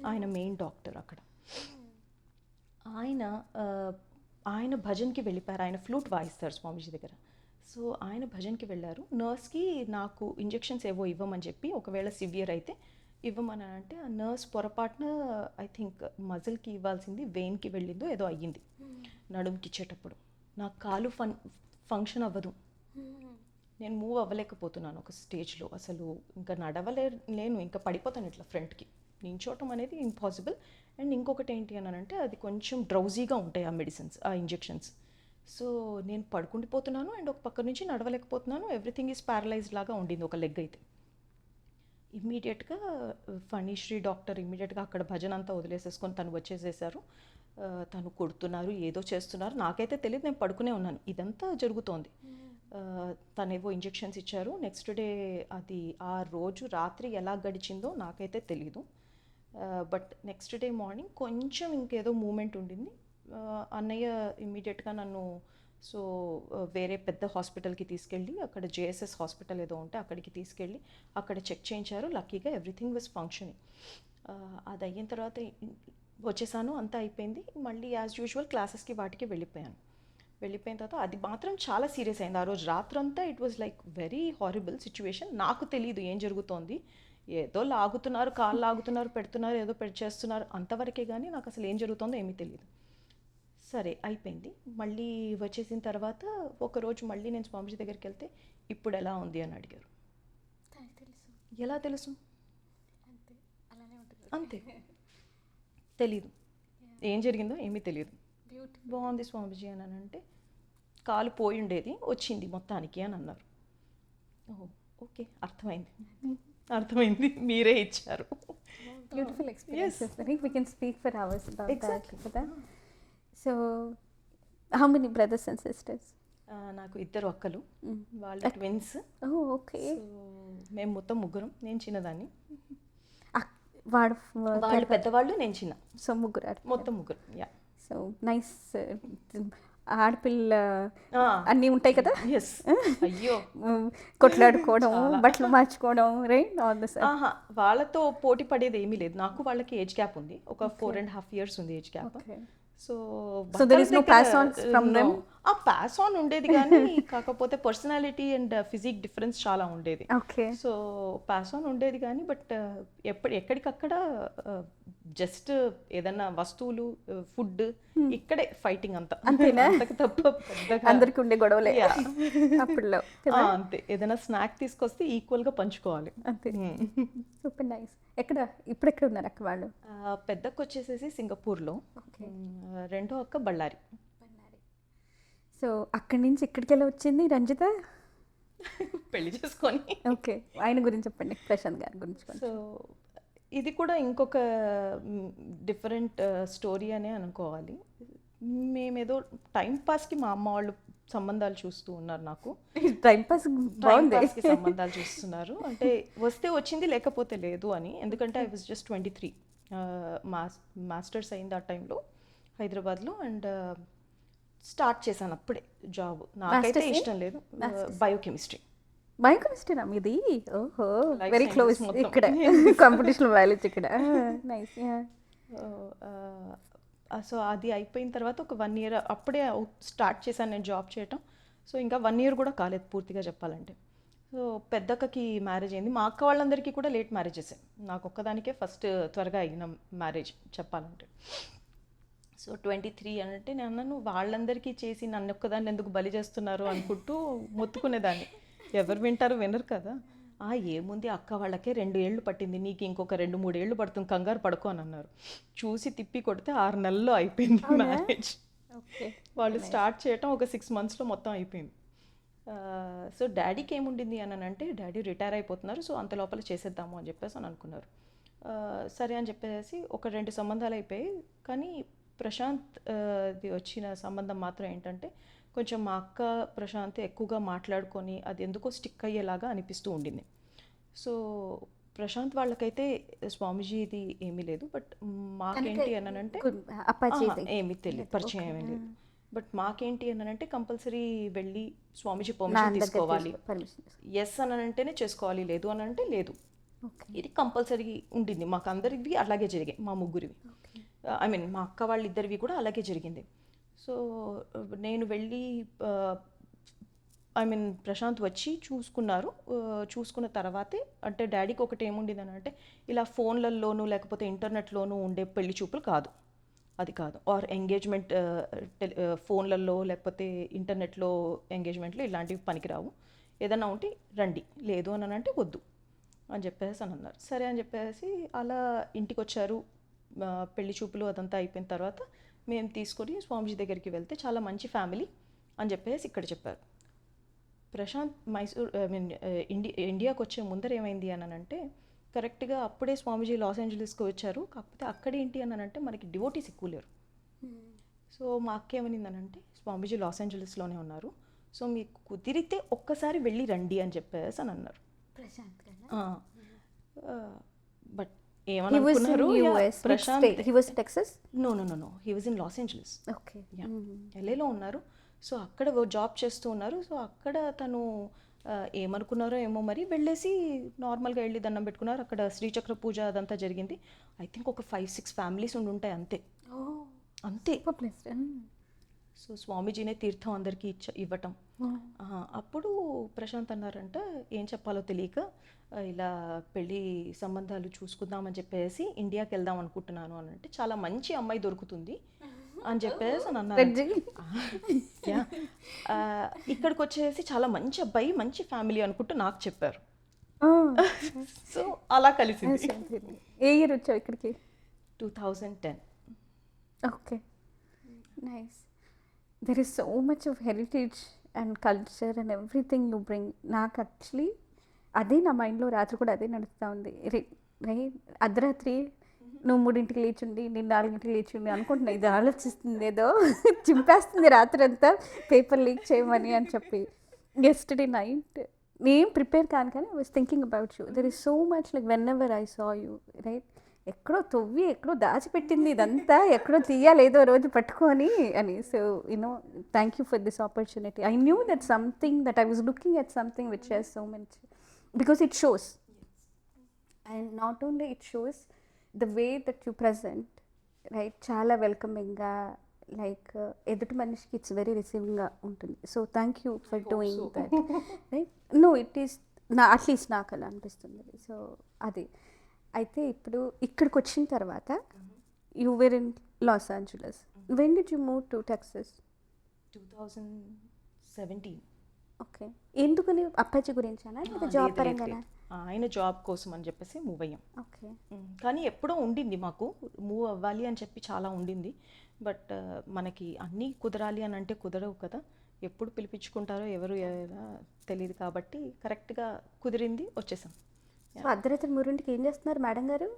ఆయన మెయిన్ డాక్టర్ అక్కడ. ఆయన భజన్కి వెళ్ళిపోయారు. ఆయన ఫ్లూట్ వాయిస్తారు స్వామీజీ దగ్గర. సో ఆయన భజన్కి వెళ్ళారు. నర్స్కి నాకు ఇంజెక్షన్స్ ఏవో ఇవ్వమని చెప్పి ఒకవేళ సివియర్ అయితే ఇవ్వమని అంటే ఆ నర్స్ పొరపాటున ఐ థింక్ మజిల్కి ఇవ్వాల్సింది వెయిన్కి వెళ్ళిందో ఏదో అయ్యింది నడుముకి ఇచ్చేటప్పుడు. నా కాలు ఫంక్షన్ అవ్వదు, నేను మూవ్ అవ్వలేకపోతున్నాను ఒక స్టేజ్లో. అసలు ఇంకా నడవలేను, ఇంకా పడిపోతాను ఇట్లా ఫ్రంట్కి. నించోవటం అనేది ఇంపాసిబుల్. అండ్ ఇంకొకటి ఏంటి అని అంటే అది కొంచెం డ్రౌజీగా ఉంటాయి ఆ మెడిసిన్స్, ఆ ఇంజెక్షన్స్. సో నేను పడుకుండిపోతున్నాను అండ్ ఒక పక్క నుంచి నడవలేకపోతున్నాను. ఎవ్రీథింగ్ ఈజ్ ప్యారలైజ్డ్ లాగా ఉండింది ఒక లెగ్ అయితే. ఇమ్మీడియట్గా ఫణిశ్రీ డాక్టర్ ఇమ్మీడియట్గా అక్కడ భజన అంతా వదిలేసేసుకొని తను వచ్చేసేసారు. తను కొడుతున్నారు, ఏదో చేస్తున్నారు, నాకైతే తెలియదు, నేను పడుకునే ఉన్నాను. ఇదంతా జరుగుతోంది. తనేవో ఇంజెక్షన్స్ ఇచ్చారు. నెక్స్ట్ డే అది ఆ రోజు రాత్రి ఎలా గడిచిందో నాకైతే తెలీదు. బట్ నెక్స్ట్ డే మార్నింగ్ కొంచెం ఇంకేదో మూమెంట్ ఉండింది. అన్నయ్య ఇమ్మీడియట్గా నన్ను వేరే పెద్ద హాస్పిటల్కి తీసుకెళ్ళి, అక్కడ జేఎస్ఎస్ హాస్పిటల్ ఏదో ఉంటే అక్కడికి తీసుకెళ్ళి అక్కడ చెక్ చేయించారు. లక్కీగా ఎవ్రీథింగ్ వాజ్ ఫంక్షనింగ్. అది అయిన తర్వాత వచ్చేసాను, అంతా అయిపోయింది. మళ్ళీ యాజ్ యూజువల్ క్లాసెస్కి వాటికి వెళ్ళిపోయిన తర్వాత అది మాత్రం చాలా సీరియస్ అయింది. ఆ రోజు రాత్రంతా it was like very horrible situation. నాకు తెలియదు ఏం జరుగుతోంది, ఏదో లాగుతున్నారు, కాళ్ళు లాగుతున్నారు, పెడుతున్నారు, ఏదో చేస్తున్నారు అంతవరకే, కానీ నాకు అసలు ఏం జరుగుతుందో ఏమీ తెలియదు. సరే అయిపోయింది. మళ్ళీ వచ్చేసిన తర్వాత ఒకరోజు మళ్ళీ నేను స్వామిజీ దగ్గరికి వెళ్తే ఇప్పుడు ఎలా ఉంది అని అడిగారు. ఎలా తెలుసు? అంతే, తెలీదు, ఏం జరిగిందో ఏమీ తెలియదు. బాగుంది స్వామిజీ అని అంటే కాలు పోయి ఉండేది, వచ్చింది మొత్తానికి అని అన్నారు. ఓకే, అర్థమైంది, మీరే ఇచ్చారు. Beautiful experience. I think we can speak for hours about that కదా. So how many brothers and sisters? నాకు 2 అక్కలు, వాళ్ళు ట్విన్స్. ఓకే. మేము మొత్తం 3, నేను చిన్నదాన్ని. వాళ్ళు పెద్దవాళ్ళు, నేను చిన్న. సో మొత్తం 3. యా. So nice. ఆడపిల్ల అన్నీ ఉంటాయి కదా. అయ్యో, కొట్లాడుకోవడం, బట్టలు మార్చుకోవడం, రైట్? వాళ్ళతో పోటీ పడేది ఏమీ లేదు. నాకు వాళ్ళకి ఏజ్ గ్యాప్ ఉంది, ఒక 4.5 years ఉంది age gap. So there is no pass on from them? Pass on ఉండేది కానీ కాకపోతే పర్సనాలిటీ అండ్ ఫిజిక్ డిఫరెన్స్ చాలా ఉండేది. సో పాస్ ఆన్ ఉండేది కానీ బట్ ఎక్కడికక్కడ జస్ట్ ఏదన్నా వస్తువులు, ఫుడ్, ఇక్కడే ఫైటింగ్ అంతా, తప్ప అందరికి ఉండే గొడవలే అప్పుడులో. అంతే, ఏదైనా స్నాక్ తీసుకొస్తే ఈక్వల్గా పంచుకోవాలి, అంతే. Super nice. ఇప్పుడు ఎక్కడ ఉన్నారు అక్క వాళ్ళు? పెద్దక్క వచ్చేసేసి సింగపూర్లో, రెండో అక్క బళ్ళారి. సో అక్కడి నుంచి ఇక్కడికి ఎలా వచ్చింది రంజిత? పెళ్లి చేసుకొని. ఓకే, ఆయన గురించి చెప్పండి, ప్రశాంత్ గారి గురించి. సో ఇది కూడా ఇంకొక డిఫరెంట్ స్టోరీ అనే అనుకోవాలి. మేమేదో టైంపాస్కి మా అమ్మ వాళ్ళు సంబంధాలు చూస్తూ ఉన్నారు. నాకు టైంపాస్కి సంబంధాలు చూస్తున్నారు అంటే వస్తే వచ్చింది, లేకపోతే లేదు అని. ఎందుకంటే ఐ వాజ్ జస్ట్ 23, మాస్టర్స్ అయింది ఆ టైంలో హైదరాబాద్లో. అండ్ స్టార్ట్ చేశాను అప్పుడే జాబ్. నాకైతే ఇష్టం లేదు. బయోకెమిస్ట్రీ మీది? ఓహో, వెరీ క్లోజ్. ఇక్కడ కాంపిటీషన్ బయాలజీ ఇక్కడ. నైస్. సో అది అయిపోయిన తర్వాత ఒక 1 year అప్పుడే స్టార్ట్ చేశాను నేను జాబ్ చేయటం. సో ఇంకా 1 year కూడా కాలేదు పూర్తిగా చెప్పాలంటే. సో పెద్దక్కకి మ్యారేజ్ అయింది. మా అక్క వాళ్ళందరికీ కూడా లేట్ మ్యారేజెస్. నాకు ఒక్కదానికే ఫస్ట్ త్వరగా అయిన మ్యారేజ్ చెప్పాలంటే. సో 23 అంటే నేను అన్నాను, వాళ్ళందరికీ చేసి నన్ను ఒక్కదాన్ని ఎందుకు బలి చేస్తున్నారు అనుకుంటూ మొత్తుకునేదాన్ని. ఎవరు వినరు కదా. ఏముంది, అక్క వాళ్ళకే 2 ఏళ్ళు పట్టింది, నీకు ఇంకొక 2-3 ఏళ్ళు పడుతుంది, కంగారు పడుకో అని అన్నారు. చూసి తిప్పి కొడితే 6 నెలల్లో అయిపోయింది మ్యారేజ్. వాళ్ళు స్టార్ట్ చేయటం ఒక 6 monthsలో మొత్తం అయిపోయింది. సో డాడీకి ఏముండింది అని అంటే, డాడీ రిటైర్ అయిపోతున్నారు, సో అంత లోపల చేసేద్దాము అని చెప్పేసి అని అనుకున్నారు. సరే అని చెప్పేసి ఒక 2 సంబంధాలు అయిపోయాయి. కానీ ప్రశాంత్ వచ్చిన సంబంధం మాత్రం ఏంటంటే కొంచెం మా అక్క ప్రశాంత్ ఎక్కువగా మాట్లాడుకొని అది ఎందుకో స్టిక్ అయ్యేలాగా అనిపిస్తూ ఉండింది. సో ప్రశాంత్ వాళ్ళకైతే స్వామీజీది ఏమీ లేదు. బట్ మాకేంటి అని అంటే ఏమీ తెలియదు, పరిచయం ఏమీ లేదు. బట్ మాకేంటి అని అంటే కంపల్సరీ వెళ్ళి స్వామీజీ పర్మిషన్ తీసుకోవాలి. ఎస్ అని అంటేనే చేసుకోవాలి, లేదు అని అంటే లేదు. ఇది కంపల్సరీ ఉండింది. మాకు అందరివి అలాగే జరిగాయి, మా ముగ్గురివి. ఐ మీన్ మా అక్క వాళ్ళిద్దరివి కూడా అలాగే జరిగింది. సో నేను వెళ్ళి ఐ మీన్ ప్రశాంత్ వచ్చి చూసుకున్నారు. చూసుకున్న తర్వాతే అంటే డాడీకి ఒకటి ఏముండిందని అంటే ఇలా ఫోన్లలోనూ లేకపోతే ఇంటర్నెట్లోనూ ఉండే పెళ్లి చూపులు కాదు, అది కాదు. ఆర్ ఎంగేజ్మెంట్ ఫోన్లలో లేకపోతే ఇంటర్నెట్లో ఎంగేజ్మెంట్లు ఇలాంటివి పనికిరావు, ఏదన్నా ఉంటే రండి, లేదు అని అంటే వద్దు అని చెప్పేసి అని అన్నారు. సరే అని చెప్పేసి అలా ఇంటికి వచ్చారు. పెళ్లి చూపులు అదంతా అయిపోయిన తర్వాత మేము తీసుకొని స్వామీజీ దగ్గరికి వెళ్తే చాలా మంచి ఫ్యామిలీ అని చెప్పేసి ఇక్కడ చెప్పారు. ప్రశాంత్ మైసూర్ ఐ మీన్ ఇండియాకి వచ్చే ముందర ఏమైంది అని అంటే కరెక్ట్గా అప్పుడే స్వామీజీ లాస్ ఏంజలీస్కి వచ్చారు. కాకపోతే అక్కడ ఏంటి అని అంటే మనకి డివోటీస్ ఎక్కువ లేరు. సో మా అక్క ఏమనిందనంటే స్వామీజీ లాస్ ఏంజలీస్లోనే ఉన్నారు, సో మీకు కుదిరితే ఒక్కసారి వెళ్ళి రండి అని చెప్పేసి అని అన్నారు. ప్రశాంత్ బట్ ఏమనుకున్నారు Prashant he was in Texas? No he was in Los Angeles. Okay. ఎల్ఏలో ఉన్నారు. సో అక్కడ జాబ్ చేస్తూ ఉన్నారు. సో అక్కడ తను ఏమనుకున్నారో ఏమో మరి వెళ్ళేసి నార్మల్గా వెళ్ళి దండం పెట్టుకున్నారు. అక్కడ శ్రీచక్ర పూజ అదంతా జరిగింది. ఐ థింక్ ఒక 5-6 ఫ్యామిలీస్ ఉండి ఉంటాయి అంతే. అంతే. సో స్వామీజీనే తీర్థం అందరికీ ఇవ్వటం. అప్పుడు ప్రశాంత్ అన్నారంట ఏం చెప్పాలో తెలియక ఇలా పెళ్ళి సంబంధాలు చూసుకుందామని చెప్పేసి ఇండియాకి వెళ్దాం అనుకుంటున్నాను అని అంటే చాలా మంచి అమ్మాయి దొరుకుతుంది అని చెప్పేసి అని అన్నారు. ఇక్కడికి వచ్చేసి చాలా మంచి అబ్బాయి మంచి ఫ్యామిలీ అనుకుంటూ నాకు చెప్పారు. సో అలా కలిసింది. ఏ ఇయర్ వచ్చావు ఇక్కడికి? 2010. Okay, nice. There is so much of heritage and culture and everything you bring. నాకు యాక్చువల్లీ అదే నా మైండ్లో రాత్రి కూడా అదే నడుస్తూ ఉంది. అర్ధరాత్రి నువ్వు 3ంటికి లేచుండి నేను 4ంటికి లేచుండి అనుకుంటున్నా, ఇది ఆలోచిస్తుంది ఏదో చింపేస్తుంది రాత్రి అంతా పేపర్ లీక్ చేయమని అని చెప్పి. ఎస్టర్డే నైట్ నేను ప్రిపేర్ కాను కానీ I was thinking about you. There is so much like when ever I saw you right, ఎక్కడో తవ్వి ఎక్కడో దాచిపెట్టింది ఇదంతా, ఎక్కడో తీయాలేదో రోజు పట్టుకొని అని. So you know thank you for this opportunity. I knew that something that I was looking at something which has so much, because it shows. And not only it shows the way that you present, right, చాలా వెల్కమింగ్గా like ఎదుటి మనిషికి it's very రిసీవింగ్గా ఉంటుంది. So thank you for doing that right. No it is at least నాకు అలా అనిపిస్తుంది. So అది అయితే ఇప్పుడు ఇక్కడికి వచ్చిన తర్వాత you were in Los Angeles. When did you move to Texas? 2017. Okay, ఎందుకని? అప్పాజీ గురించానా లేదా జాబ్ పరంగానా? ఆయన జాబ్ కోసం అని చెప్పేసి మూవ్ అయ్యాం. ఓకే, కానీ ఎప్పుడో ఉండింది మాకు మూవ్ అవ్వాలి అని చెప్పి చాలా ఉండింది. బట్ మనకి అన్నీ కుదరాలి అని అంటే కుదరవు కదా, ఎప్పుడు పిలిపించుకుంటారో ఎవరు తెలియదు. కాబట్టి కరెక్ట్గా కుదిరింది, వచ్చేసాం. అర్ధరాత్రి 3ంటికి ఏం చేస్తున్నారు మేడం గారు?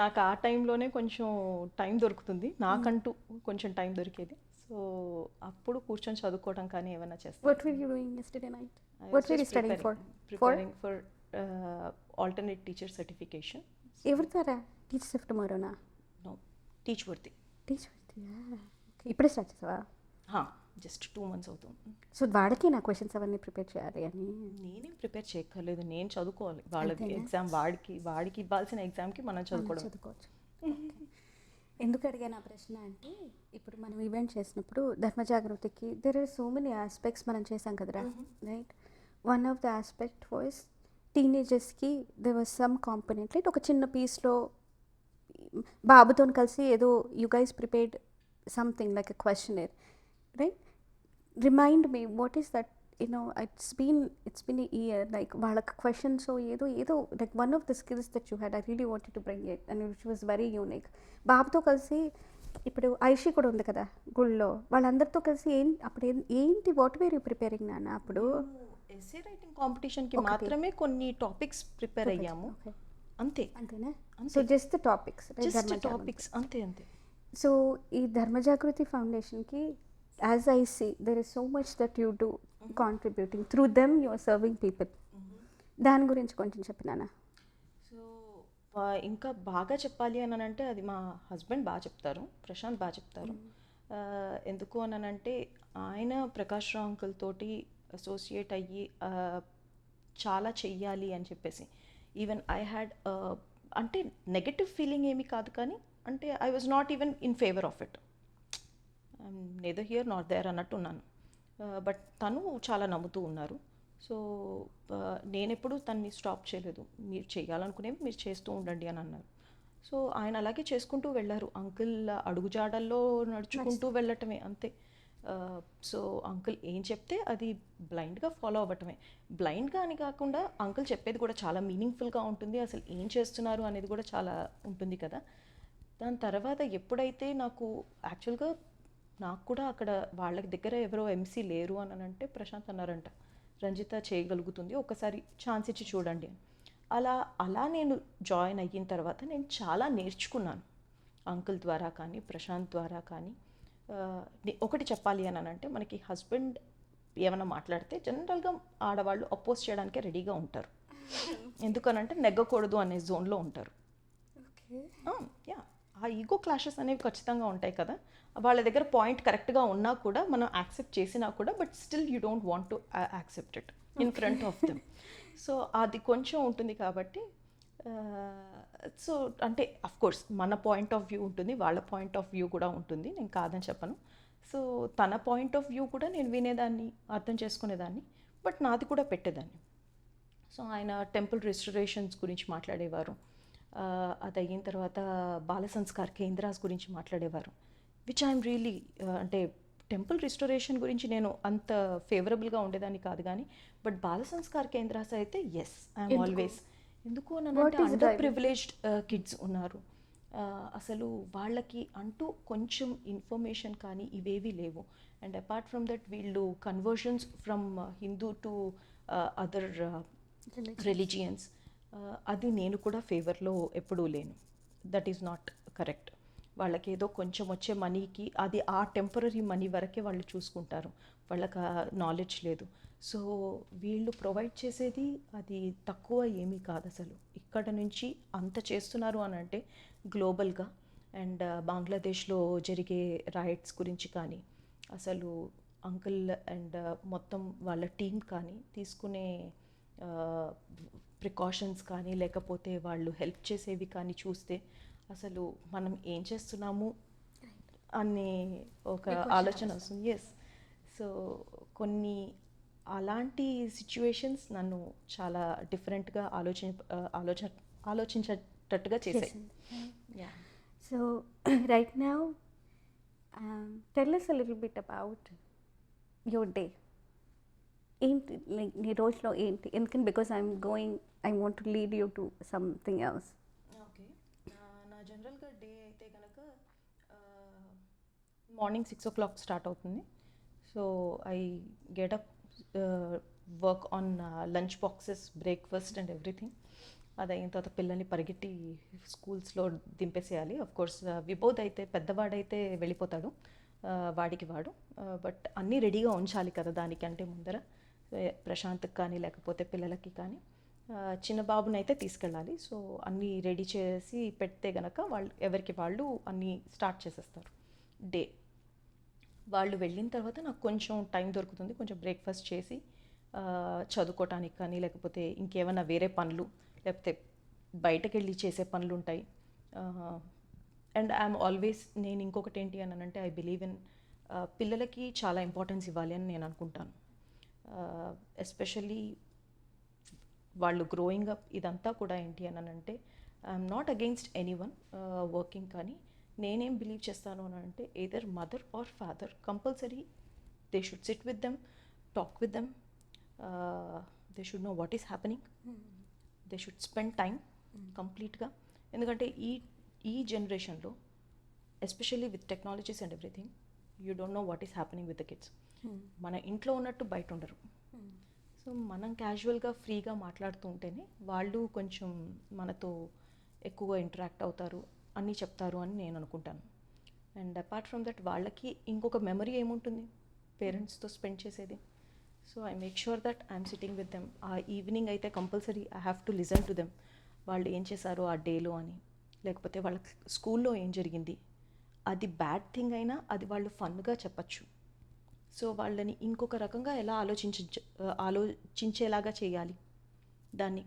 నాకు ఆ టైంలోనే కొంచెం టైం దొరుకుతుంది, నాకంటూ కొంచెం టైం దొరికేది. సో అప్పుడు కూర్చొని చదువుకోవడం కానీ ఏమైనా చేస్తాను. What were you doing yesterday night? What were you studying for? Preparing for alternate teacher certification. ఎవరితారా టీచర్స్ ఆఫ్ టుమారోనా? No, teach worthy. ఇప్పుడే స్టార్ట్ చేసావా? జస్ట్ 2 months అవుతుంది. సో వాడికి నా క్వశ్చన్స్ అవన్నీ ప్రిపేర్ చేయాలి అని? నేనేం ప్రిపేర్ చేయక్కర్లేదు, నేను చదువుకోవాలి. వాళ్ళకి ఎగ్జామ్ వాడికి ఇవ్వాల్సిన ఎగ్జామ్కి మనం చదువుకోవచ్చు. ఎందుకు అడిగాను ఆ ప్రశ్న అంటే, ఇప్పుడు మనం ఈవెంట్ చేసినప్పుడు ధర్మజాగృతికి there are so many aspects మనం చేసాం కదరా, right? One of the aspect was టీనేజర్స్కి there was some component, right? ఒక చిన్న పీస్లో బాబుతో కలిసి ఏదో you guys prepared something like a questionnaire, right? Remind me what is that? it's been a year, like వాళ్ళకి క్వశ్చన్స్ ఏదో like one of the skills that you had, I really wanted to bring it and which was very unique. బాబుతో కలిసి ఇప్పుడు ఐషి కూడా ఉంది కదా గుళ్ళో, వాళ్ళందరితో కలిసి ఏంటి వాట్ వేర్ యూ ప్రిపేరింగ్ నాన్న? అప్పుడు ఎస్సే రైటింగ్ కాంపిటీషన్కి మాత్రమే కొన్ని టాపిక్స్ ప్రిపేర్ అయ్యాము, అంతేనా? సో జస్ట్ టాపిక్స్ అంతే. సో ఈ ధర్మజాగృతి ఫౌండేషన్కి as I see, there is so much that you do contributing. Through them you are serving people. దాని గురించి కొంచెం చెప్పినానా? సో ఇంకా బాగా చెప్పాలి అని అంటే అది మా హస్బెండ్ బాగా చెప్తారు, ప్రశాంత్ బాగా చెప్తారు. ఎందుకు అని అంటే ఆయన ప్రకాష్ రావు అంకుల్ తోటి అసోసియేట్ అయ్యి చాలా చెయ్యాలి అని చెప్పేసి. ఈవెన్ ఐ హ్యాడ్ అంటే నెగటివ్ ఫీలింగ్ ఏమీ కాదు, కానీ అంటే I was not even in favour of it. Neither here not there అన్నట్టు ఉన్నాను. బట్ తను చాలా నమ్ముతూ ఉన్నారు. సో నేనెప్పుడు తన్ని స్టాప్ చేయలేదు. మీరు చేయాలనుకునేవి మీరు చేస్తూ ఉండండి అని అన్నారు. సో ఆయన అలాగే చేసుకుంటూ వెళ్ళారు. అంకుల్ అడుగుజాడల్లో నడుచుకుంటూ వెళ్ళటమే అంతే. సో అంకుల్ ఏం చెప్తే అది బ్లైండ్గా ఫాలో అవ్వటమే. బ్లైండ్గా అని కాకుండా అంకుల్ చెప్పేది కూడా చాలా మీనింగ్ఫుల్గా ఉంటుంది. అసలు ఏం చేస్తున్నారు అనేది కూడా చాలా ఉంటుంది కదా. దాని తర్వాత ఎప్పుడైతే నాకు యాక్చువల్గా నాకు కూడా అక్కడ వాళ్ళ దగ్గర ఎవరో ఎంసీ లేరు అని అంటే ప్రశాంత్ అన్నారంట, రంజిత చేయగలుగుతుంది, ఒకసారి ఛాన్స్ ఇచ్చి చూడండి అని. అలా అలా నేను జాయిన్ అయిన తర్వాత నేను చాలా నేర్చుకున్నాను అంకుల్ ద్వారా కానీ ప్రశాంత్ ద్వారా కానీ. ఒకటి చెప్పాలి అని అంటే మనకి హస్బెండ్ ఏమైనా మాట్లాడితే జనరల్గా ఆడవాళ్ళు అపోజ్ చేయడానికే రెడీగా ఉంటారు. ఎందుకనంటే నెగ్గకూడదు అనే జోన్లో ఉంటారు. యా, ఆ ఈగో క్లాషెస్ అనేవి ఖచ్చితంగా ఉంటాయి కదా. వాళ్ళ దగ్గర పాయింట్ కరెక్ట్గా ఉన్నా కూడా మనం యాక్సెప్ట్ చేసినా కూడా but still you don't want to accept it in front of them. So అది కొంచెం ఉంటుంది కాబట్టి సో అంటే కోర్స్ మన పాయింట్ ఆఫ్ వ్యూ ఉంటుంది, వాళ్ళ పాయింట్ ఆఫ్ వ్యూ కూడా ఉంటుంది, నేను కాదని చెప్పను. సో తన పాయింట్ ఆఫ్ వ్యూ కూడా నేను వినేదాన్ని, అర్థం చేసుకునేదాన్ని, బట్ నాది కూడా పెట్టేదాన్ని. సో ఆయన టెంపుల్ రెస్టరేషన్స్ గురించి మాట్లాడేవారు. అది అయిన తర్వాత బాల సంస్కార్ కేంద్రాస్ గురించి మాట్లాడేవారు, విచ్ ఐఎమ్ రియలీ అంటే టెంపుల్ రిస్టోరేషన్ గురించి నేను అంత ఫేవరబుల్గా ఉండేదాన్ని కాదు కానీ బట్ బాల సంస్కార్ కేంద్రాస్ అయితే ఎస్ ఐఎమ్ ఆల్వేస్. ఎందుకు అని అంటే అండర్ ప్రివిలేజ్డ్ కిడ్స్ ఉన్నారు. అసలు వాళ్ళకి అంటూ కొంచెం ఇన్ఫర్మేషన్ కానీ ఇవేవి లేవు. అండ్ అపార్ట్ ఫ్రమ్ దట్ వీళ్ళు conversions from Hindu to other religions, అది నేను కూడా ఫేవర్లో ఎప్పుడూ లేను. That is not correct. వాళ్ళకి ఏదో కొంచెం వచ్చే మనీకి అది ఆ టెంపరీ మనీ వరకే వాళ్ళు చూసుకుంటారు, వాళ్ళకి నాలెడ్జ్ లేదు. సో వీళ్ళు ప్రొవైడ్ చేసేది అది తక్కువ ఏమీ కాదు అసలు. ఇక్కడ నుంచి అంత చేస్తున్నారు అని అంటే గ్లోబల్గా. అండ్ బంగ్లాదేశ్లో జరిగే రైట్స్ గురించి కానీ అసలు అంకుల్ అండ్ మొత్తం వాళ్ళ టీం కానీ తీసుకునే ప్రికాషన్స్ కానీ లేకపోతే వాళ్ళు హెల్ప్ చేసేవి కానీ చూస్తే అసలు మనం ఏం చేస్తున్నాము అనే ఒక ఆలోచన వస్తుంది. ఎస్. సో కొన్ని అలాంటి సిచ్యువేషన్స్ నన్ను చాలా డిఫరెంట్గా ఆలోచించేటట్టుగా చేశాయి. Yeah. So right now tell us a little bit about your day. ఏంటి లైక్ నీ రోజులో ఏంటి? ఎందుకంటే because I want to lead you to something else. Okay, నా జనరల్గా డే అయితే కనుక మార్నింగ్ 6 o'clock స్టార్ట్ అవుతుంది. So I get up, work on lunch boxes, breakfast and everything. అది అయిన తర్వాత పిల్లల్ని పరిగెట్టి స్కూల్స్లో దింపేసేయాలి. ఆఫ్ కోర్స్ విబోధ్ అయితే పెద్దవాడైతే వెళ్ళిపోతాడు వాడికి వాడు, బట్ అన్నీ రెడీగా ఉంచాలి కదా దానికంటే ముందర. ప్రశాంత్కి కానీ లేకపోతే పిల్లలకి కానీ. చిన్న బాబుని అయితే తీసుకెళ్ళాలి. సో అన్నీ రెడీ చేసి పెడితే గనక వాళ్ళు ఎవరికి వాళ్ళు అన్నీ స్టార్ట్ చేసేస్తారు డే. వాళ్ళు వెళ్ళిన తర్వాత నాకు కొంచెం టైం దొరుకుతుంది, కొంచెం బ్రేక్ఫాస్ట్ చేసి చదువుకోవటానికి కానీ లేకపోతే ఇంకేమైనా వేరే పనులు లేకపోతే బయటకు వెళ్ళి చేసే పనులు ఉంటాయి. అండ్ ఐఎమ్ ఆల్వేస్, నేను ఇంకొకటి ఏంటి అని అంటే ఐ బిలీవ్ ఇన్ పిల్లలకి చాలా ఇంపార్టెన్స్ ఇవ్వాలి అని నేను అనుకుంటాను. ఎస్పెషల్లీ వాళ్ళు గ్రోయింగ్ అప్ ఇదంతా కూడా ఏంటి అని అంటే I'm not against any one working, కానీ నేనేం బిలీవ్ చేస్తాను అని అంటే either mother or father compulsory they should SIT with them, talk with them, they should know what is happening, they should spend time కంప్లీట్గా. ఎందుకంటే ఈ జనరేషన్లో especially with technologies and everything you don't know what is happening with the kids. మన ఇంట్లో ఉన్నట్టు బయట ఉండరు. So మనం క్యాజువల్గా ఫ్రీగా మాట్లాడుతూ ఉంటేనే వాళ్ళు కొంచెం మనతో ఎక్కువ ఇంటరాక్ట్ అవుతారు, అన్నీ చెప్తారు అని నేను అనుకుంటాను. అండ్ అపార్ట్ ఫ్రమ్ దట్ వాళ్ళకి ఇంకొక మెమరీ ఏముంటుంది పేరెంట్స్తో స్పెండ్ చేసేది. So I make sure that I'm sitting with them. ఆ ఈవినింగ్ అయితే compulsory I have to listen to them, వాళ్ళు ఏం చేశారో ఆ డేలో అని, లేకపోతే వాళ్ళ స్కూల్లో ఏం జరిగింది, అది బ్యాడ్ థింగ్ అయినా అది వాళ్ళు ఫన్గా చెప్పచ్చు. సో వాళ్ళని ఇంకొక రకంగా ఎలా ఆలోచించేలాగా చేయాలి దాన్ని,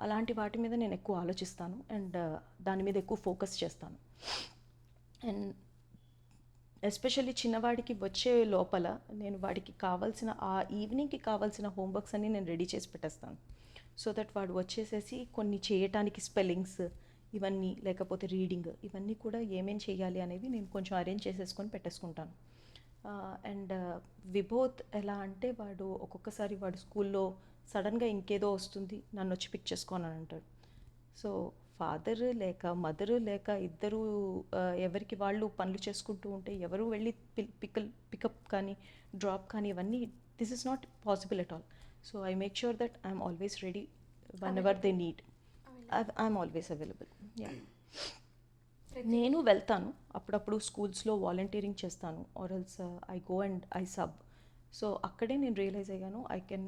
అలాంటి వాటి మీద నేను ఎక్కువ ఆలోచిస్తాను అండ్ దాని మీద ఎక్కువ ఫోకస్ చేస్తాను. అండ్ ఎస్పెషల్లీ చిన్నవాడికి వచ్చే లోపల నేను వాడికి కావాల్సిన ఆ ఈవినింగ్కి కావాల్సిన హోంవర్క్స్ అన్నీ నేను రెడీ చేసి పెట్టేస్తాను. సో దట్ వాడు వచ్చేసేసి కొన్ని చేయటానికి స్పెల్లింగ్స్ ఇవన్నీ, లేకపోతే రీడింగ్, ఇవన్నీ కూడా ఏమేం చేయాలి అనేది నేను కొంచెం అరేంజ్ చేసేసుకొని పెట్టేసుకుంటాను. అండ్ విబోధ్ ఎలా అంటే వాడు ఒక్కొక్కసారి వాడు స్కూల్లో సడన్గా ఇంకేదో వస్తుంది, నన్ను వచ్చి పిక్ చేసుకోని అని అంటాడు. సో ఫాదర్ లేక మదర్ లేక ఇద్దరు ఎవరికి వాళ్ళు పనులు చేసుకుంటూ ఉంటే ఎవరు వెళ్ళి పికప్ కానీ డ్రాప్ కానీ ఇవన్నీ this is not possible at all. So I make sure that I'm always ready whenever they need. I'm always available. Yeah, నేను వెళ్తాను అప్పుడప్పుడు స్కూల్స్లో వాలంటీరింగ్ చేస్తాను, or else I go and I sub. So అక్కడే నేను realize అయ్యాను I can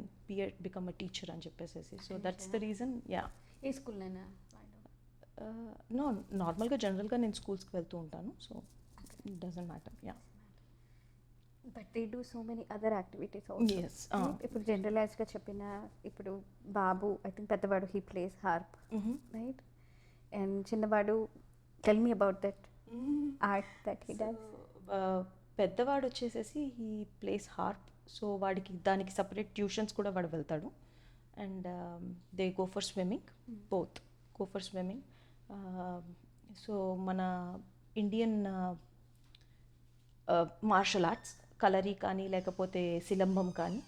become a teacher అని చెప్పేసి. So that's the reason. Yeah, ఏ స్కూల్లోనా? నో, నార్మల్గా జనరల్గా నేను స్కూల్స్కి వెళ్తూ ఉంటాను. So it doesn't matter. Yeah, but they do so many other activities also. yes. ఇప్పుడు జనరలైజ్గా చెప్పిన ఇప్పుడు బాబు ఐ థింక్ పెద్దవాడు he plays harp, right? And చిన్నవాడు tell me about that art that he does. పెద్దవాడు వచ్చేసేసి హీ ప్లేస్ హార్ప్. సో వాడికి దానికి సపరేట్ ట్యూషన్స్ కూడా వాడు వెళ్తాడు. And they go for swimming, both go for swimming. So మన ఇండియన్ మార్షల్ ఆర్ట్స్, కలరీ కానీ లేకపోతే సిలంబం కానీ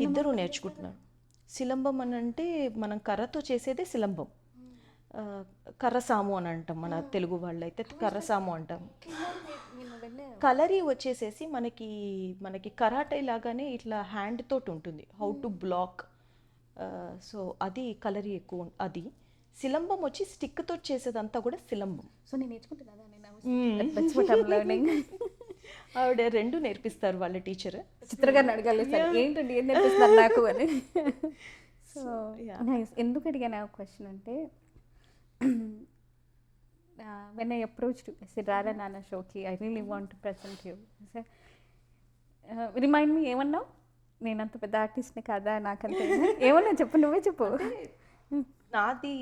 ఇద్దరు నేర్చుకుంటున్నారు. సిలంబం అని అంటే మనం కర్రతో చేసేదే సిలంబం. కర్రసాము అని అంటాం మన తెలుగు వాళ్ళు అయితే, కర్రసాము అంటాం. కలరీ వచ్చేసేసి మనకి కరాటే లాగానే ఇట్లా హ్యాండ్ తోటి ఉంటుంది, హౌ టు బ్లాక్. సో అది కలరీ ఎక్కువ. అది సిలంబం వచ్చి స్టిక్ తోటి చేసేదంతా కూడా సిలంబం. సో నేను నేర్చుకుంటున్నాను. ఆవిడ రెండు నేర్పిస్తారు వాళ్ళ టీచర్. చిత్రగారిని అడగాలి సార్ ఏంటండి ఏం నేర్పిస్తున్నారు నాకు అని. సో ఎందుకు అడిగాను ఆ క్వశ్చన్ అంటే when I approached you, I said, Radha Nana Shoki, I really want to present you. I said, remind me, ఏమన్నావు? నేను అంత పెద్ద ఆర్టిస్ట్ని కాదా, నాకంత ఏమన్నా చెప్పు, నువ్వే చెప్పు. నాది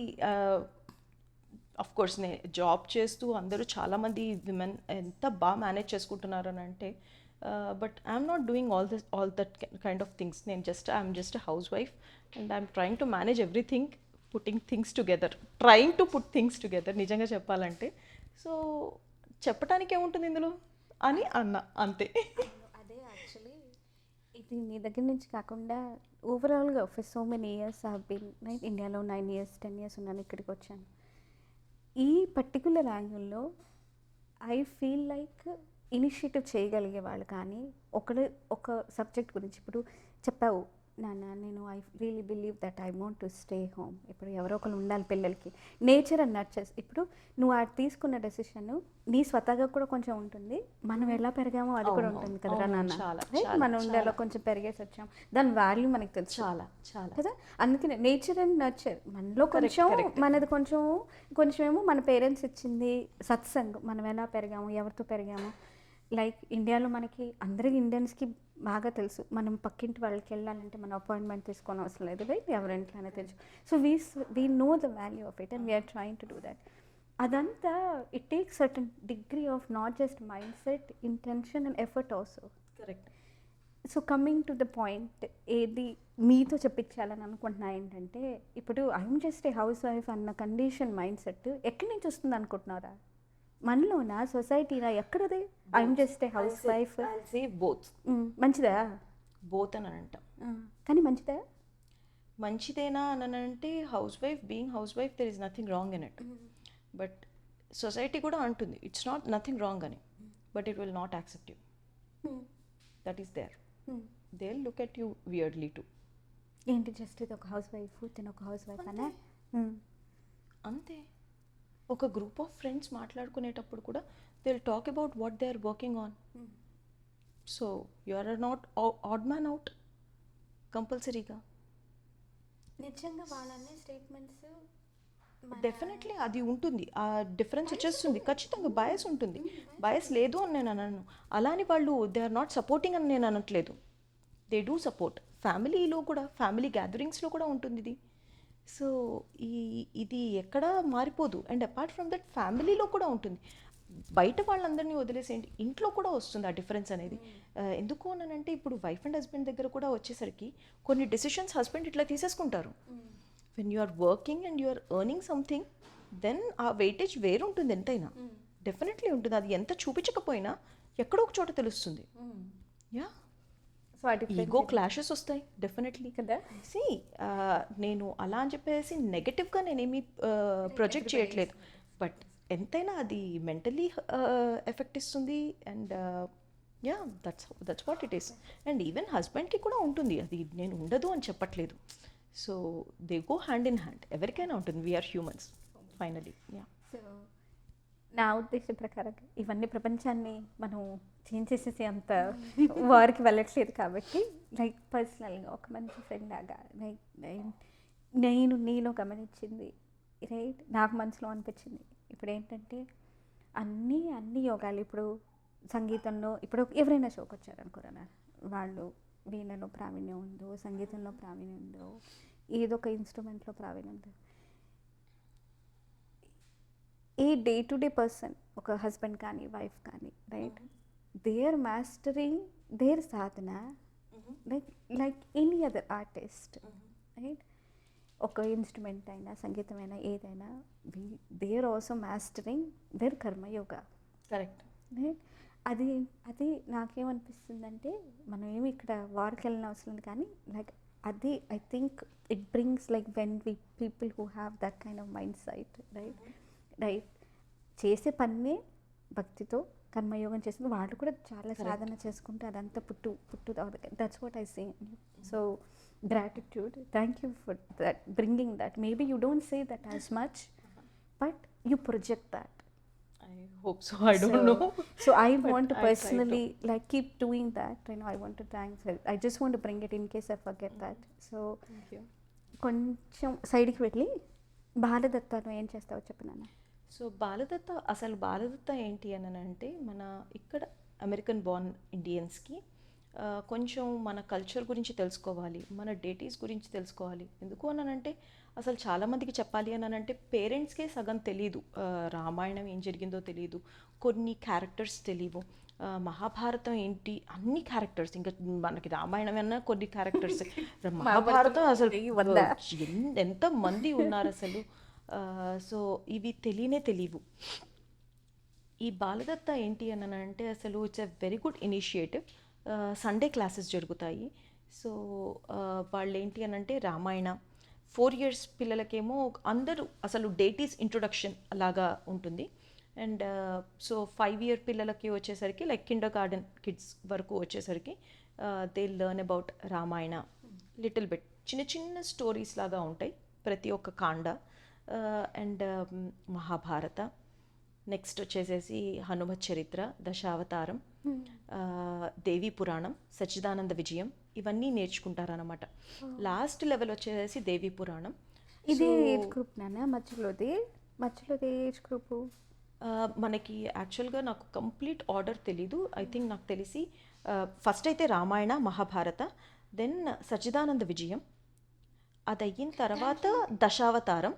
అఫ్ కోర్స్ నేను జాబ్ చేస్తూ అందరూ చాలామంది విమెన్ ఎంత బాగా మేనేజ్ చేసుకుంటున్నారు అని అంటే, but I'm not doing all that kind of things. నేను I'm just a housewife and I'm trying to manage everything, putting things together, trying to put things together నిజంగా చెప్పాలంటే. సో చెప్పడానికి ఏముంటుంది ఇందులో అని అన్న, అంతే. అదే యాక్చువల్లీ ఇది నీ దగ్గర నుంచి కాకుండా ఓవరాల్గా for so many years I been right, ఇండియాలో 9 years 10 years ఉన్నాను, ఇక్కడికి వచ్చాను. ఈ పర్టికులర్ యాంగిల్లో ఐ ఫీల్ లైక్ ఇనిషియేటివ్ చేయగలిగే వాళ్ళు కానీ ఒక సబ్జెక్ట్ గురించి ఇప్పుడు చెప్పావు నాన్న, నేను I really believe that I want to stay home. ఇప్పుడు ఎవరో ఒకరు ఉండాలి పిల్లలకి, నేచర్ అండ్ నర్చర్స్. ఇప్పుడు నువ్వు అది తీసుకున్న డెసిషన్ నీ స్వతహాగా కూడా కొంచెం ఉంటుంది, మనం ఎలా పెరిగామో అది కూడా ఉంటుంది కదా నాన్న. మనం ఉండాలో కొంచెం పెరిగేసి వచ్చాం, దాని వాల్యూ మనకి తెలుసు చాలా చాలా కదా. అందుకనే నేచర్ అండ్ నర్చర్ మనలో కొంచెం, మనది కొంచెం ఏమో మన పేరెంట్స్ ఇచ్చింది సత్సంగ్, మనం ఎలా పెరిగాము, ఎవరితో పెరిగాము. లైక్ ఇండియాలో మనకి అందరికి ఇండియన్స్కి బాగా తెలుసు, మనం పక్కింటి వాళ్ళకి వెళ్ళాలంటే మనం అపాయింట్మెంట్ తీసుకోని అవసరం లేదు, రైట్? ఎవరింట్లోనే తెలుసు. So we know the value of it and we're trying to do that. అదంతా it takes certain degree of not just mindset, intention and effort also. Correct. So coming to the point, ఏది మీతో చెప్పించాలని అనుకుంటున్నా ఏంటంటే, ఇప్పుడు I'm just a housewife అన్న condition mindset ఎక్కడి నుంచి వస్తుంది అనుకుంటున్నారా? మనలోనా, సొసైటీనా, ఎక్కడది? I'm just a housewife. Both. మంచిదా? బోత్ అని అంటాం. కానీ మంచిదా? మంచిదేనా అని అంటే housewife, being housewife there is nothing wrong in it. But society కూడా అంటుంది ఇట్స్ నాట్ నథింగ్ రాంగ్ అని, but it will not accept you. That is there. They will look at you weirdly too. ఏంటి just ఇది ఒక house wife, తిన ఒక house wife అనే అంతే. ఒక గ్రూప్ ఆఫ్ ఫ్రెండ్స్ మాట్లాడుకునేటప్పుడు కూడా they will talk about what they are working on. So you are not odd man out కంపల్సరీగా. నిజంగా వాళ్ళనే స్టేట్మెంట్స్ డెఫినెట్లీ అది ఉంటుంది, ఆ డిఫరెన్స్ వచ్చేస్తుంది. ఖచ్చితంగా బయస్ ఉంటుంది. బయస్ లేదు అని నేను అనను, అలాని వాళ్ళు దే ఆర్ నాట్ సపోర్టింగ్ అని నేను అనట్లేదు. They do support. ఫ్యామిలీలో కూడా, ఫ్యామిలీ గ్యాదరింగ్స్లో కూడా ఉంటుంది ఇది. సో ఇది ఎక్కడా మారిపోదు. అండ్ అపార్ట్ ఫ్రమ్ దట్ ఫ్యామిలీలో కూడా ఉంటుంది. బయట వాళ్ళందరినీ వదిలేసేయండి, ఇంట్లో కూడా వస్తుంది ఆ డిఫరెన్స్ అనేది. ఎందుకు అనంటే ఇప్పుడు వైఫ్ అండ్ హస్బెండ్ దగ్గర కూడా వచ్చేసరికి కొన్ని డెసిషన్స్ హస్బెండ్ ఇట్లా తీసేసుకుంటారు. When you are working and you are earning something, then ఆ వెయిటేజ్ వేరుంటుంది ఎంతైనా, డెఫినెట్లీ ఉంటుంది. అది ఎంత చూపించకపోయినా ఎక్కడో ఒక చోట తెలుస్తుంది. యా, సో ఆ ఈగో క్లాషెస్ వస్తాయి డెఫినెట్లీ కదా. సి. నేను అలా అని చెప్పేసి నెగటివ్గా నేనేమి ప్రొజెక్ట్ చేయట్లేదు, బట్ ఎంతైనా అది మెంటలీ ఎఫెక్ట్ ఇస్తుంది. And yeah, that's what it is. And even హస్బెండ్కి కూడా ఉంటుంది అది, నేను ఉండదు అని చెప్పట్లేదు. So they go hand in hand, ఎవరికైనా ఉంటుంది. We are humans finally. Yeah. So నా ఉద్దేశం ప్రకారం ఇవన్నీ ప్రపంచాన్ని మనం చేంజ్ చేసేసి అంత వారికి వెళ్ళట్లేదు కాబట్టి, లైక్ పర్సనల్గా ఒక మంచి ఫ్రెండ్ లాగా, లైక్ నేను నీలో గమనించింది, రైట్, నాకు మనసులో అనిపించింది. ఇప్పుడు ఏంటంటే అన్ని యోగాలు, ఇప్పుడు సంగీతంలో ఇప్పుడు ఎవరైనా షోకి వచ్చారనుకోరా, వాళ్ళు వీణలో ప్రావీణ్యం ఉందో, సంగీతంలో ప్రావీణ్యం ఉందో, ఏదో ఒక ఇన్స్ట్రుమెంట్లో ప్రావీణ్యం ఉందో, a day to day person, ఒక హస్బెండ్ కానీ వైఫ్ కానీ, right, they are mastering their sadhana like any other artist, right. ఒక ఇన్స్ట్రుమెంట్ అయినా, సంగీతమైనా, ఏదైనా, they are also mastering their karmayoga. Correct. Right. అది నాకేమనిపిస్తుందంటే, మనం ఏమి ఇక్కడ వార్కి వెళ్ళిన అవసరం లేదు, కానీ లైక్ అది I think it brings like when we people who have that kind of mindset, right, చేసే పన్నే భక్తితో కర్మయోగం చేస్తుంది. వాళ్ళు కూడా చాలా సాధన చేసుకుంటే అదంతా పుట్టు that's what I say. So gratitude, thank you for that, bringing that. Maybe you don't say that as much, but you project that. I hope so. I don't know. So I But want to I try personally like keep doing that. I want to thank. I just want to bring it in case I forget that. So Thank you. కొంచెం సైడ్కి వెళ్ళి బాలదత్తను ఏం చేస్తావో చెప్పు నాన్న. So బాలదత్త ఏంటి అని అంటే, మన ఇక్కడ అమెరికన్ బోర్న్ ఇండియన్స్కి కొంచెం మన కల్చర్ గురించి తెలుసుకోవాలి, మన డేటీస్ గురించి తెలుసుకోవాలి. ఎందుకు అనంటే అసలు చాలామందికి చెప్పాలి అని అంటే పేరెంట్స్కే సగం తెలీదు, రామాయణం ఏం జరిగిందో తెలీదు, కొన్ని క్యారెక్టర్స్ తెలియవు, మహాభారతం ఏంటి అన్ని క్యారెక్టర్స్, ఇంకా మనకి రామాయణం అన్నా కొన్ని క్యారెక్టర్స్, మహాభారతం అసలు ఎంతమంది ఉన్నారు అసలు. సో ఇవి తెలియవు. ఈ బాలదత్త ఏంటి అని అంటే అసలు it's a very good initiative. Sunday classes జరుగుతాయి. సో వాళ్ళు ఏంటి అని అంటే రామాయణ 4 years పిల్లలకేమో అందరూ అసలు డేటీస్ ఇంట్రొడక్షన్ అలాగా ఉంటుంది. అండ్ సో 5 year పిల్లలకి వచ్చేసరికి లైక్ కిండర్ గార్డెన్ కిడ్స్ వరకు వచ్చేసరికి they learn about Ramayana little bit, చిన్న స్టోరీస్ లాగా ఉంటాయి ప్రతి ఒక్క కాండ. అండ్ మహాభారత, నెక్స్ట్ వచ్చేసేసి హనుమత్ చరిత్ర, దశావతారం, దేవీ పురాణం, సచ్చిదానంద విజయం, ఇవన్నీ నేర్చుకుంటారనమాట. లాస్ట్ లెవెల్ వచ్చేసి దేవీ పురాణం. ఇది ఏజ్ గ్రూప్ నాన్న? మధ్యలోది ఏజ్ గ్రూపు మనకి యాక్చువల్గా నాకు కంప్లీట్ ఆర్డర్ తెలీదు. ఐ థింక్ నాకు తెలిసి ఫస్ట్ అయితే రామాయణ మహాభారత, దెన్ సచ్చిదానంద విజయం, అది అయిన తర్వాత దశావతారం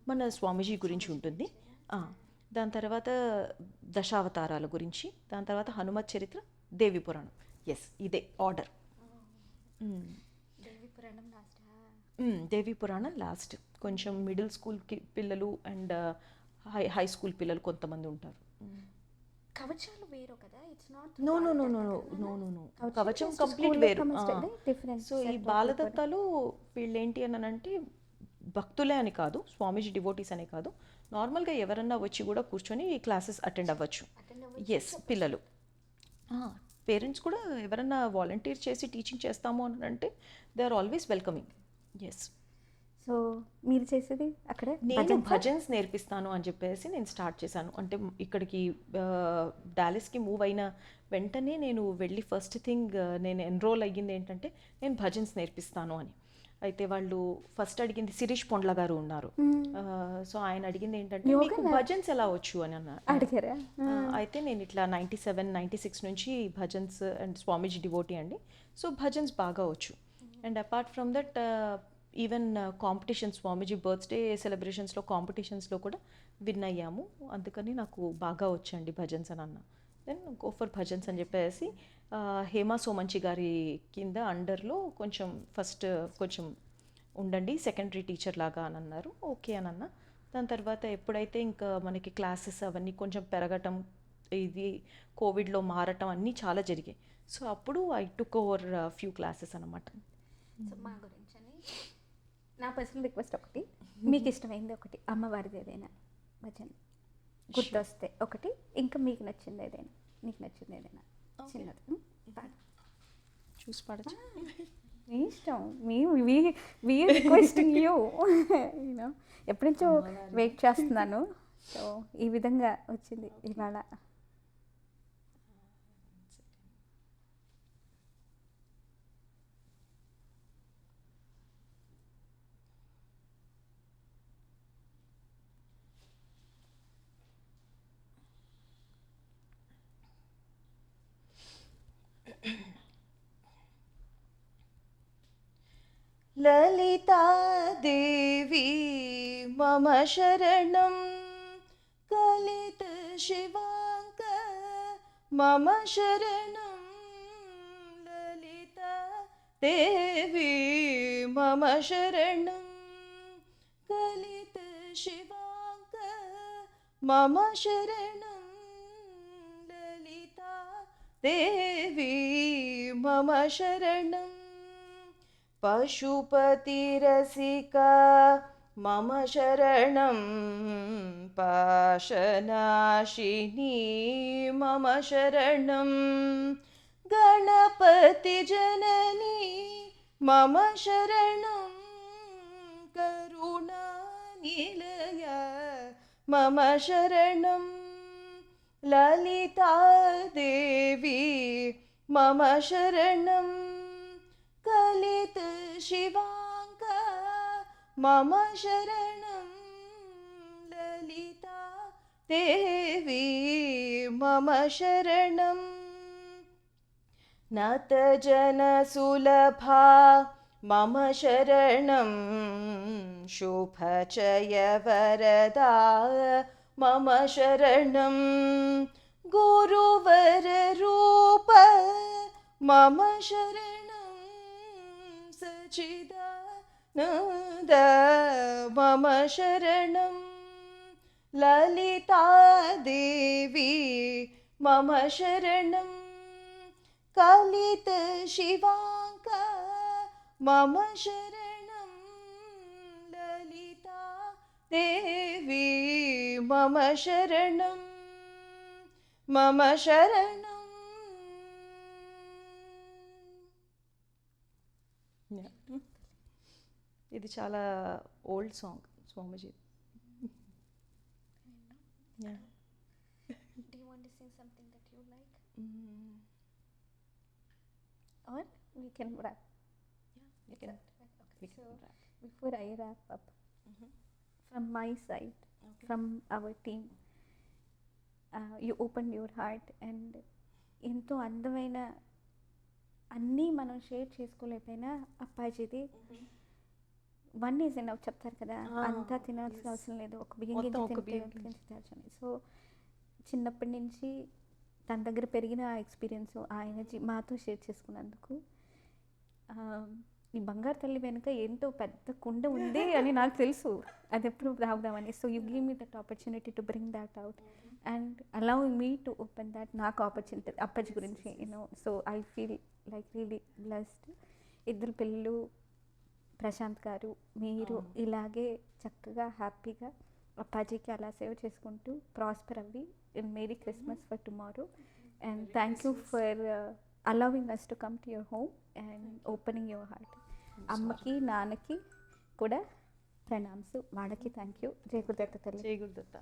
మన స్వామీజీ గురించి ఉంటుంది, దాని తర్వాత దశావతారాల గురించి, దాని తర్వాత హనుమత్ చరిత్ర, దేవి పురాణం. ఎస్, ఇదే ఆర్డర్. దేవి పురాణం లాస్ట్. కొంచెం మిడిల్ స్కూల్కి పిల్లలు అండ్ హై స్కూల్ పిల్లలు కొంతమంది ఉంటారు. కవచాలు వేరు కదా? It's not. నో. కవచం కంప్లీట్ వేరు. సో ఈ బాలదత్తాలు వీళ్ళు ఏంటి అని అంటే భక్తులే అని కాదు, స్వామీజీ డివోటీస్ అనే కాదు, నార్మల్గా ఎవరన్నా వచ్చి కూడా కూర్చొని క్లాసెస్ అటెండ్ అవ్వచ్చు. ఎస్, పిల్లలు, పేరెంట్స్ కూడా ఎవరన్నా వాలంటీర్ చేసి టీచింగ్ చేస్తాము అని అంటే they are always welcoming. Yes. So మీరు చేసేది అక్కడ నేను భజన్స్ నేర్పిస్తాను అని చెప్పేసి నేను స్టార్ట్ చేశాను. అంటే ఇక్కడికి డాలస్కి మూవ్ అయిన వెంటనే నేను వెళ్ళి ఫస్ట్ థింగ్ నేను ఎన్రోల్ అయ్యింది ఏంటంటే నేను భజన్స్ నేర్పిస్తాను అని. అయితే వాళ్ళు ఫస్ట్ అడిగింది, శిరీష్ పొండ్ల గారు ఉన్నారు. సో ఆయన అడిగింది ఏంటంటే మీకు భజన్స్ ఎలా వచ్చు అని అన్నారు. అయితే నేను ఇట్లా 97, 96 నుంచి భజన్స్ అండ్ స్వామీజీ డివోటీ అండి. సో భజన్స్ బాగా వచ్చు. And apart from that even competitions, Swamiji birthday సెలబ్రేషన్స్లో కాంపిటీషన్స్లో కూడా విన్ అయ్యాము, అందుకని నాకు బాగా వచ్చండి భజన్స్ అని అన్న. దెన్ గో ఫర్ భజన్స్ అని చెప్పేసి హేమా సోమంచి గారి కింద అండర్లో కొంచెం ఫస్ట్ కొంచెం ఉండండి సెకండరీ టీచర్ లాగా అని అన్నారు. ఓకే అని అన్న. దాని తర్వాత ఎప్పుడైతే ఇంకా మనకి క్లాసెస్ అవన్నీ కొంచెం పెరగటం, ఇది కోవిడ్లో మారటం అన్నీ చాలా జరిగాయి. సో అప్పుడు I took over few classes అనమాట. సో మా గురించి అని నా పర్సనల్ రిక్వెస్ట్ ఒకటి, మీకు ఇష్టమైంది ఒకటి, అమ్మవారిది ఏదైనా భజన గుర్తొస్తే ఒకటి, ఇంకా మీకు నచ్చింది ఏదైనా, నీకు నచ్చింది ఏదైనా చిన్నది పాడు. చూసి పాడచ్చు. మీ ఇష్టం, మీ రిక్వెస్టింగ్ యూ యూనో ఎప్పటి నుంచో వెయిట్ చేస్తున్నాను. సో ఈ విధంగా వచ్చింది ఇవాళ. లలితాదేవి మమ శరణం, కలిత శివాంక మమ శరణం. లలితాదేవి మమ శరణం, కలిత శివాంక మమ శరణం. లలితాదేవి మమ శరణం, పశుపతిరసికా మమ శరణం. పాశనాశినీ మమ శరణం, గణపతి జననీ మమ శరణం. కరుణానిలయ మమ శరణం. లలితాదేవి మమ శరణం, కలిత శివాంక మమ శరణం. లలితా దేవి మమ శరణం. నత జన సులభా మమ శరణం. శుభచయ వరదా మమ శరణం. గురువర రూప మమ శరణం. సచిదానంద మమ శరణం. లలితాదేవి మమ శరణం, కలిత శివాంక మమ శరణం. లలితాదేవి మమ శరణం, మమ శరణం. ఇది చాలా old song Swamiji. Yeah. Do you want to sing something that you like? Or we can wrap. We can Okay. So wrap. before I wrap up, from my side, from our team, you opened your heart and ఎంతో అందమైన అన్నీ మనం share చేసుకోలేకపోయినా అప్పాజీది one is enough చెప్తారు కదా, అంతా తినాల్సిన అవసరం లేదు, ఒక బియ్యం గింజ తినాల్సింది. సో చిన్నప్పటి నుంచి తన దగ్గర పెరిగిన ఆ ఎక్స్పీరియన్స్, ఆ ఎనర్జీ మాతో షేర్ చేసుకున్నందుకు, ఈ బంగారు తల్లి వెనుక ఎంతో పెద్ద కుండ ఉంది అని నాకు తెలుసు, అది ఎప్పుడు తాగుదామని. So you give me that opportunity to bring that out and allowing me to open that, నాకు ఆపర్చునిటీ అప్పాజీ గురించి you know. So I feel like really blessed. ఇద్దరు పిల్లలు, ప్రశాంత్ గారు, మీరు ఇలాగే చక్కగా హ్యాపీగా అప్పాజీకి అలా సేవ చేసుకుంటూ ప్రాస్పర్ అవ్వి. Merry Christmas for tomorrow and thank you for allowing us to come to your home and opening your heart. అమ్మకి నాన్నకి కూడా ప్రణామ్స్, వాళ్ళకి థ్యాంక్ యూ. జై గురుదత్త తల్లి. జై గురుదత్త.